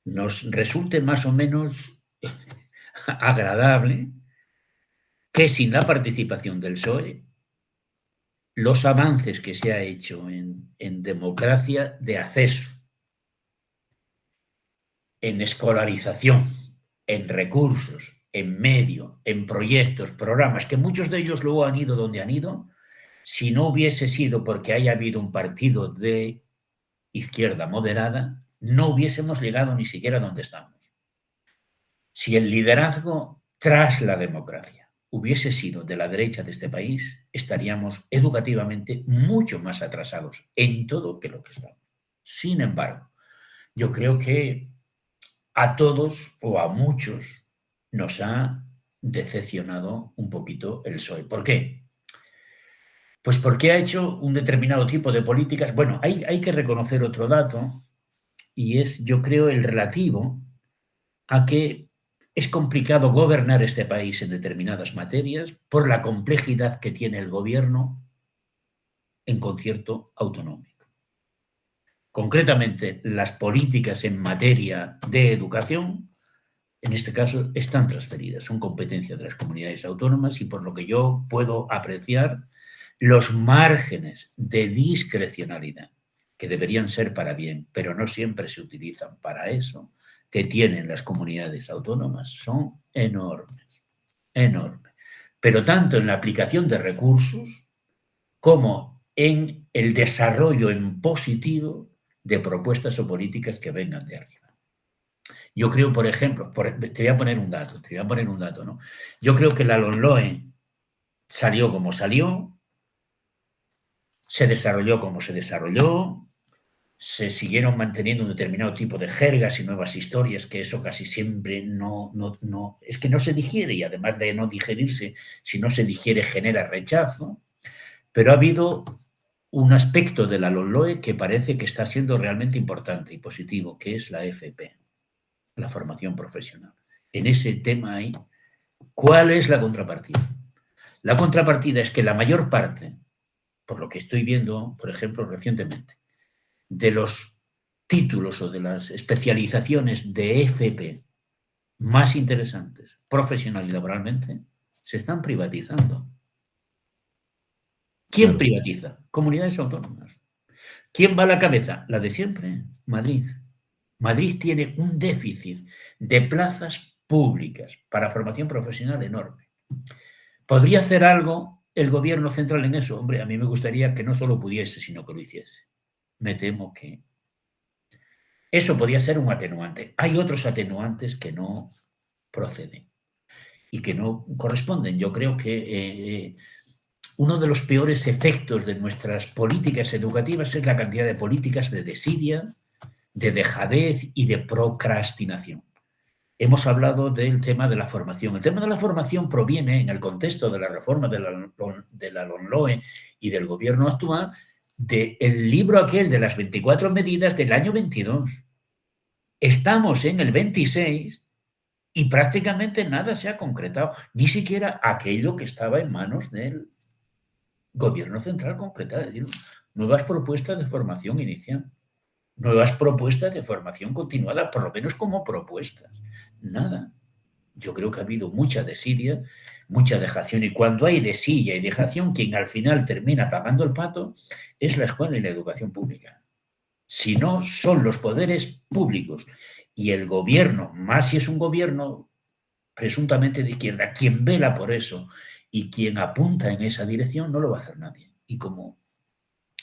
nos resulte más o menos agradable que sin la participación del PSOE, los avances que se ha hecho en democracia de acceso, en escolarización, en recursos, en medio, en proyectos, programas, que muchos de ellos luego han ido donde han ido, si no hubiese sido porque haya habido un partido de izquierda moderada, no hubiésemos llegado ni siquiera a donde estamos. Si el liderazgo tras la democracia hubiese sido de la derecha de este país, estaríamos educativamente mucho más atrasados en todo que lo que estamos. Sin embargo, yo creo que a todos o a muchos nos ha decepcionado un poquito el PSOE. ¿Por qué? Pues porque ha hecho un determinado tipo de políticas. Bueno, hay que reconocer otro dato y es, yo creo, el relativo a que es complicado gobernar este país en determinadas materias por la complejidad que tiene el gobierno en concierto autonómico. Concretamente, las políticas en materia de educación, en este caso, están transferidas, son competencia de las comunidades autónomas y por lo que yo puedo apreciar, los márgenes de discrecionalidad que deberían ser para bien, pero no siempre se utilizan para eso, que tienen las comunidades autónomas son enormes, enormes. Pero tanto en la aplicación de recursos como en el desarrollo en positivo de propuestas o políticas que vengan de arriba. Yo creo, por ejemplo, te voy a poner un dato, ¿no? Yo creo que la LOMLOE salió como salió, se desarrolló como se desarrolló, se siguieron manteniendo un determinado tipo de jergas y nuevas historias, que eso casi siempre es que no se digiere, y además de no digerirse, si no se digiere genera rechazo, pero ha habido un aspecto de la LOMLOE que parece que está siendo realmente importante y positivo, que es la FP, la formación profesional. En ese tema hay, ¿cuál es la contrapartida? La contrapartida es que la mayor parte, por lo que estoy viendo, por ejemplo, recientemente, de los títulos o de las especializaciones de FP más interesantes, profesional y laboralmente, se están privatizando. ¿Quién Claro. privatiza? Comunidades autónomas. ¿Quién va a la cabeza? La de siempre, Madrid. Madrid tiene un déficit de plazas públicas para formación profesional enorme. ¿Podría hacer algo el gobierno central en eso? Hombre, a mí me gustaría que no solo pudiese, sino que lo hiciese. Me temo que eso podría ser un atenuante. Hay otros atenuantes que no proceden y que no corresponden. Yo creo que uno de los peores efectos de nuestras políticas educativas es la cantidad de políticas de desidia, de dejadez y de procrastinación. Hemos hablado del tema de la formación. El tema de la formación proviene, en el contexto de la reforma de la LOMLOE y del gobierno actual, del libro aquel de las 24 medidas del año 22. Estamos en el 26 y prácticamente nada se ha concretado, ni siquiera aquello que estaba en manos del gobierno central concretar, es decir, nuevas propuestas de formación inicial, nuevas propuestas de formación continuada, por lo menos como propuestas. Nada. Yo creo que ha habido mucha desidia, mucha dejación, y cuando hay desidia y dejación, quien al final termina pagando el pato es la escuela y la educación pública. Si no, son los poderes públicos y el gobierno, más si es un gobierno presuntamente de izquierda, quien vela por eso y quien apunta en esa dirección, no lo va a hacer nadie. Y como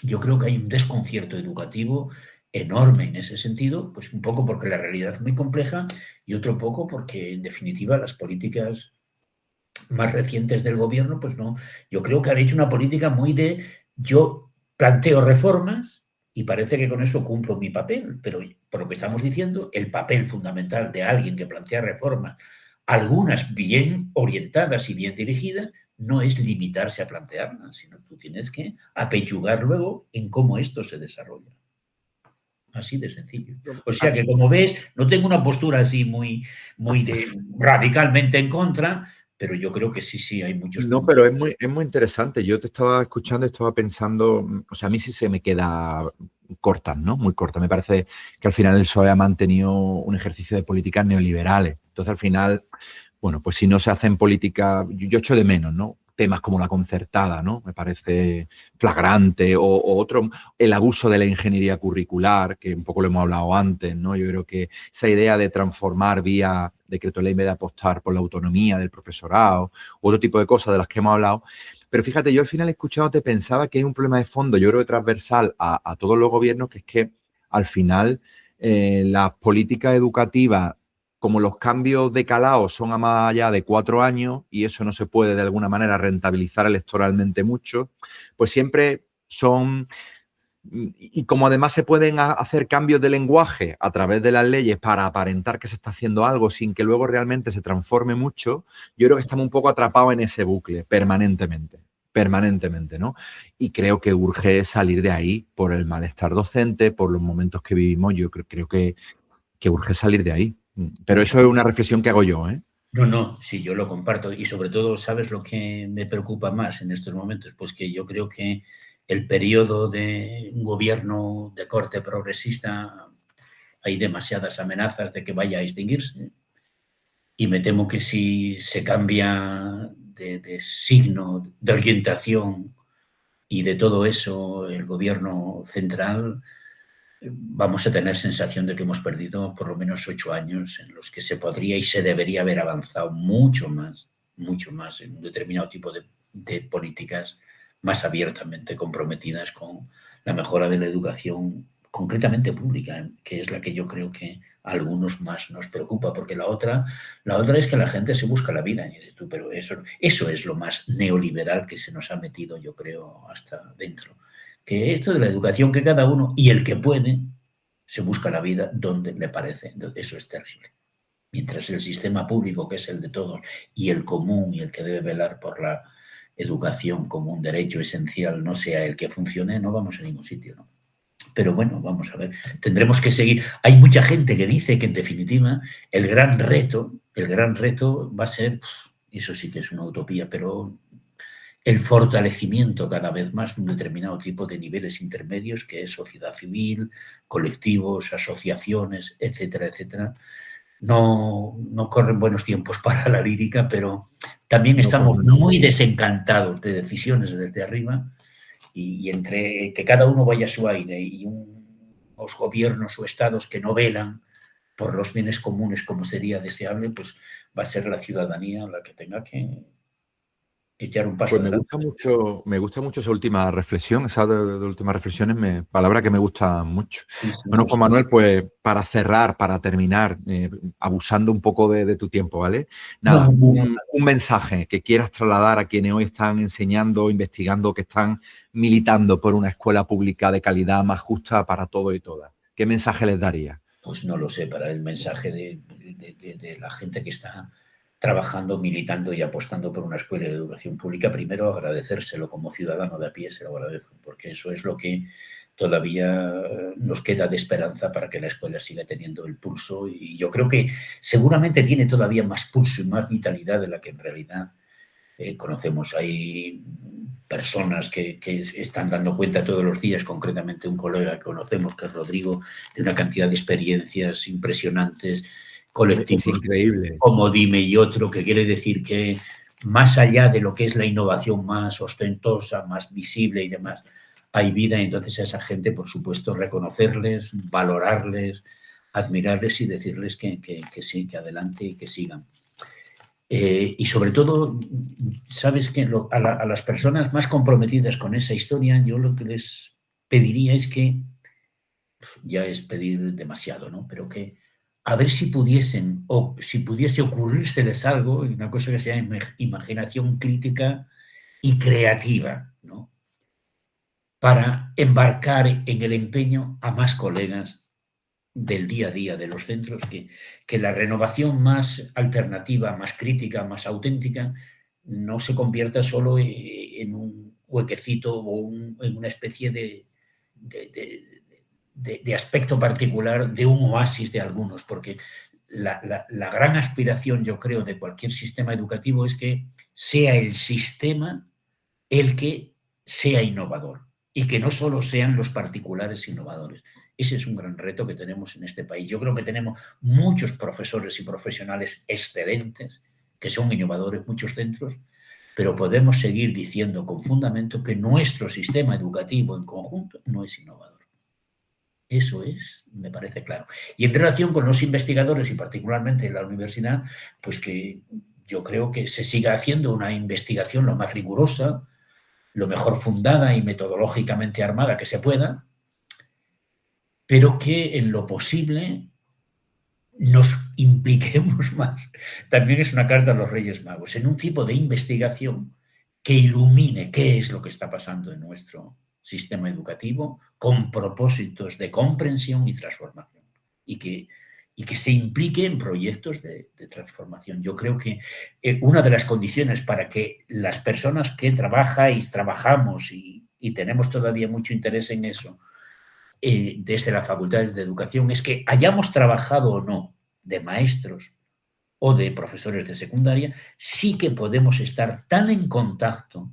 yo creo que hay un desconcierto educativo enorme en ese sentido, pues un poco porque la realidad es muy compleja y otro poco porque, en definitiva, las políticas más recientes del gobierno, pues no. Yo creo que han hecho una política muy de yo planteo reformas y parece que con eso cumplo mi papel, pero por lo que estamos diciendo, el papel fundamental de alguien que plantea reformas, algunas bien orientadas y bien dirigidas, no es limitarse a plantearlas, sino tú tienes que apechugar luego en cómo esto se desarrolla. Así de sencillo. O sea que, como ves, no tengo una postura así muy radicalmente en contra, pero yo creo que sí hay muchos No, puntos. pero es muy interesante. Yo te estaba escuchando y estaba pensando, o sea, a mí sí se me queda corta, ¿no? Muy corta. Me parece que al final el PSOE ha mantenido un ejercicio de políticas neoliberales. Entonces, al final, bueno, pues si no se hacen políticas, yo echo de menos, ¿no? Temas como la concertada, ¿no? Me parece flagrante, o otro, el abuso de la ingeniería curricular, que un poco lo hemos hablado antes, ¿no? Yo creo que esa idea de transformar vía decreto ley en vez de apostar por la autonomía del profesorado, u otro tipo de cosas de las que hemos hablado. Pero fíjate, yo al final escuchándote pensaba que hay un problema de fondo, yo creo que transversal a todos los gobiernos, que es que al final las políticas educativas, como los cambios de calado son a más allá de 4 años y eso no se puede de alguna manera rentabilizar electoralmente mucho, pues siempre son... Y como además se pueden hacer cambios de lenguaje a través de las leyes para aparentar que se está haciendo algo sin que luego realmente se transforme mucho, yo creo que estamos un poco atrapados en ese bucle permanentemente, ¿no? Y creo que urge salir de ahí por el malestar docente, por los momentos que vivimos, yo creo que urge salir de ahí. Pero eso es una reflexión que hago yo, ¿eh? No, sí, yo lo comparto. Y sobre todo, ¿sabes lo que me preocupa más en estos momentos? Pues que yo creo que el periodo de un gobierno de corte progresista hay demasiadas amenazas de que vaya a extinguirse. Y me temo que si se cambia de signo, de orientación y de todo eso el gobierno central, vamos a tener sensación de que hemos perdido por lo menos 8 años en los que se podría y se debería haber avanzado mucho más en un determinado tipo de políticas más abiertamente comprometidas con la mejora de la educación, concretamente pública, que es la que yo creo que a algunos más nos preocupa, porque la otra es que la gente se busca la vida. Y dices tú, pero eso es lo más neoliberal que se nos ha metido, yo creo, hasta dentro. Que esto de la educación, que cada uno, y el que puede, se busca la vida donde le parece. Eso es terrible. Mientras el sistema público, que es el de todos, y el común, y el que debe velar por la educación como un derecho esencial, no sea el que funcione, no vamos a ningún sitio, ¿no? Pero bueno, vamos a ver, tendremos que seguir. Hay mucha gente que dice que, en definitiva, el gran reto va a ser, eso sí que es una utopía, pero el fortalecimiento cada vez más de un determinado tipo de niveles intermedios, que es sociedad civil, colectivos, asociaciones, etcétera, etcétera. No corren buenos tiempos para la lírica, pero también estamos muy desencantados de decisiones desde arriba, y entre que cada uno vaya a su aire y unos gobiernos o estados que no velan por los bienes comunes como sería deseable, pues va a ser la ciudadanía la que tenga que echar un paso Pues adelante. me gusta mucho esa última reflexión, esas de últimas reflexiones, palabra que me gusta mucho. Sí, sí, Bueno, no Juan sé. Manuel, pues para cerrar, para terminar, abusando un poco de tu tiempo, ¿vale? No, Nada, no, no. un mensaje que quieras trasladar a quienes hoy están enseñando, investigando, que están militando por una escuela pública de calidad más justa para todos y todas. ¿Qué mensaje les daría? Pues no lo sé, para el mensaje de la gente que está trabajando, militando y apostando por una escuela de educación pública. Primero, agradecérselo como ciudadano de a pie, se lo agradezco, porque eso es lo que todavía nos queda de esperanza para que la escuela siga teniendo el pulso. Y yo creo que seguramente tiene todavía más pulso y más vitalidad de la que en realidad conocemos. Hay personas que están dando cuenta todos los días, concretamente un colega que conocemos, que es Rodrigo, de una cantidad de experiencias impresionantes, Es colectivos increíble. como Dime y Otro, que quiere decir que más allá de lo que es la innovación más ostentosa, más visible y demás, hay vida. Entonces, a esa gente, por supuesto, reconocerles, valorarles, admirarles y decirles que sí, que adelante y que sigan. Y sobre todo, sabes que a las personas más comprometidas con esa historia, yo lo que les pediría es que, ya es pedir demasiado, ¿no? Pero que a ver si pudiesen, o si pudiese ocurrírseles algo, una cosa que sea imaginación crítica y creativa, ¿no? Para embarcar en el empeño a más colegas del día a día de los centros, que la renovación más alternativa, más crítica, más auténtica, no se convierta solo en un huequecito o en una especie de aspecto particular de un oasis de algunos, porque la gran aspiración, yo creo, de cualquier sistema educativo es que sea el sistema el que sea innovador y que no solo sean los particulares innovadores. Ese es un gran reto que tenemos en este país. Yo creo que tenemos muchos profesores y profesionales excelentes que son innovadores, muchos centros, pero podemos seguir diciendo con fundamento que nuestro sistema educativo en conjunto no es innovador. Eso es, me parece claro. Y en relación con los investigadores y particularmente en la universidad, pues que yo creo que se siga haciendo una investigación lo más rigurosa, lo mejor fundada y metodológicamente armada que se pueda, pero que en lo posible nos impliquemos más. También es una carta a los Reyes Magos, en un tipo de investigación que ilumine qué es lo que está pasando en nuestro sistema educativo con propósitos de comprensión y transformación, y que se implique en proyectos de transformación. Yo creo que una de las condiciones para que las personas que trabajamos y tenemos todavía mucho interés en eso, desde la Facultad de Educación, es que hayamos trabajado o no de maestros o de profesores de secundaria, sí que podemos estar tan en contacto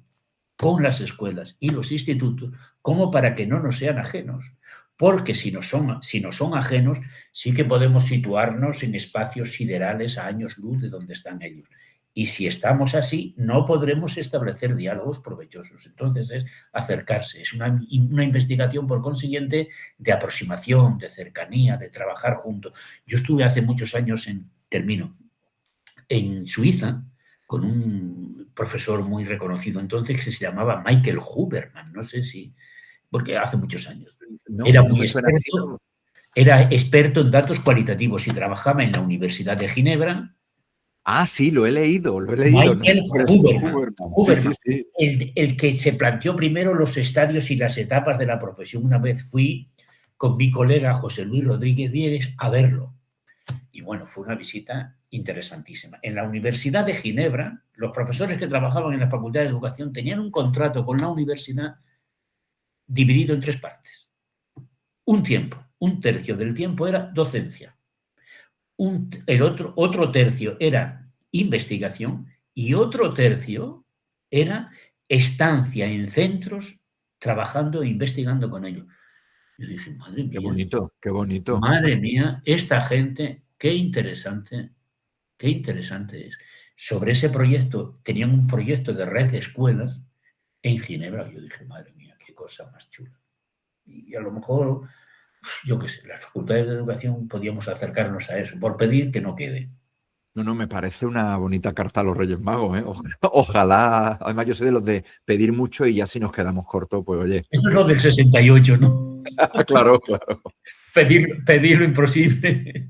con las escuelas y los institutos como para que no nos sean ajenos. Porque si nos son ajenos, sí que podemos situarnos en espacios siderales a años luz de donde están ellos. Y si estamos así, no podremos establecer diálogos provechosos. Entonces es acercarse, es una investigación, por consiguiente, de aproximación, de cercanía, de trabajar juntos. Yo estuve hace muchos años en Suiza con un profesor muy reconocido entonces que se llamaba Michael Huberman, no sé si, porque hace muchos años. No, Era no muy me suena así, experto, ¿no? era experto en datos cualitativos y trabajaba en la Universidad de Ginebra. Ah, sí, lo he leído. Michael Huberman, Sí, sí, sí. el que se planteó primero los estadios y las etapas de la profesión. Una vez fui con mi colega José Luis Rodríguez Diegues a verlo. Y bueno, fue una visita interesantísima. En la Universidad de Ginebra, los profesores que trabajaban en la Facultad de Educación tenían un contrato con la universidad dividido en 3 partes. Un tercio del tiempo era docencia. Otro tercio era investigación y otro tercio era estancia en centros trabajando e investigando con ellos. Yo dije, madre mía. Qué bonito, qué bonito. Madre mía, esta gente, qué interesante es. Sobre ese proyecto, tenían un proyecto de red de escuelas en Ginebra. Yo dije, madre mía, qué cosa más chula. Y a lo mejor, yo qué sé, las facultades de educación podíamos acercarnos a eso, por pedir que no quede. No, me parece una bonita carta a los Reyes Magos, ¿eh? Ojalá, además yo soy de los de pedir mucho y ya si nos quedamos cortos, pues oye. Eso es lo del 68, ¿no? Claro. Pedir lo imposible.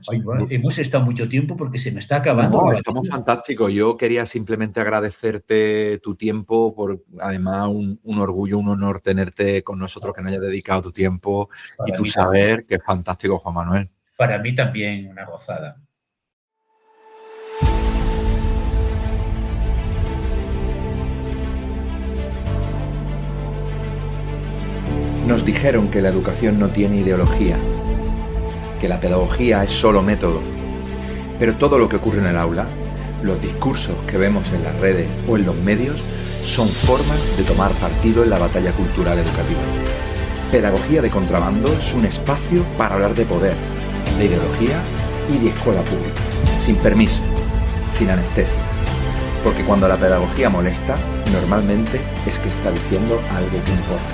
Ay, hemos estado mucho tiempo porque se me está acabando. No, estamos fantásticos. Yo quería simplemente agradecerte tu tiempo, por además un orgullo, un honor tenerte con nosotros, que nos hayas dedicado tu tiempo y tu saber, que es fantástico, Juan Manuel. Para mí también una gozada. Nos dijeron que la educación no tiene ideología, que la pedagogía es solo método, pero todo lo que ocurre en el aula, los discursos que vemos en las redes o en los medios, son formas de tomar partido en la batalla cultural educativa. Pedagogía de Contrabando es un espacio para hablar de poder, de ideología y de escuela pública, sin permiso, sin anestesia, porque cuando la pedagogía molesta, normalmente es que está diciendo algo que importa.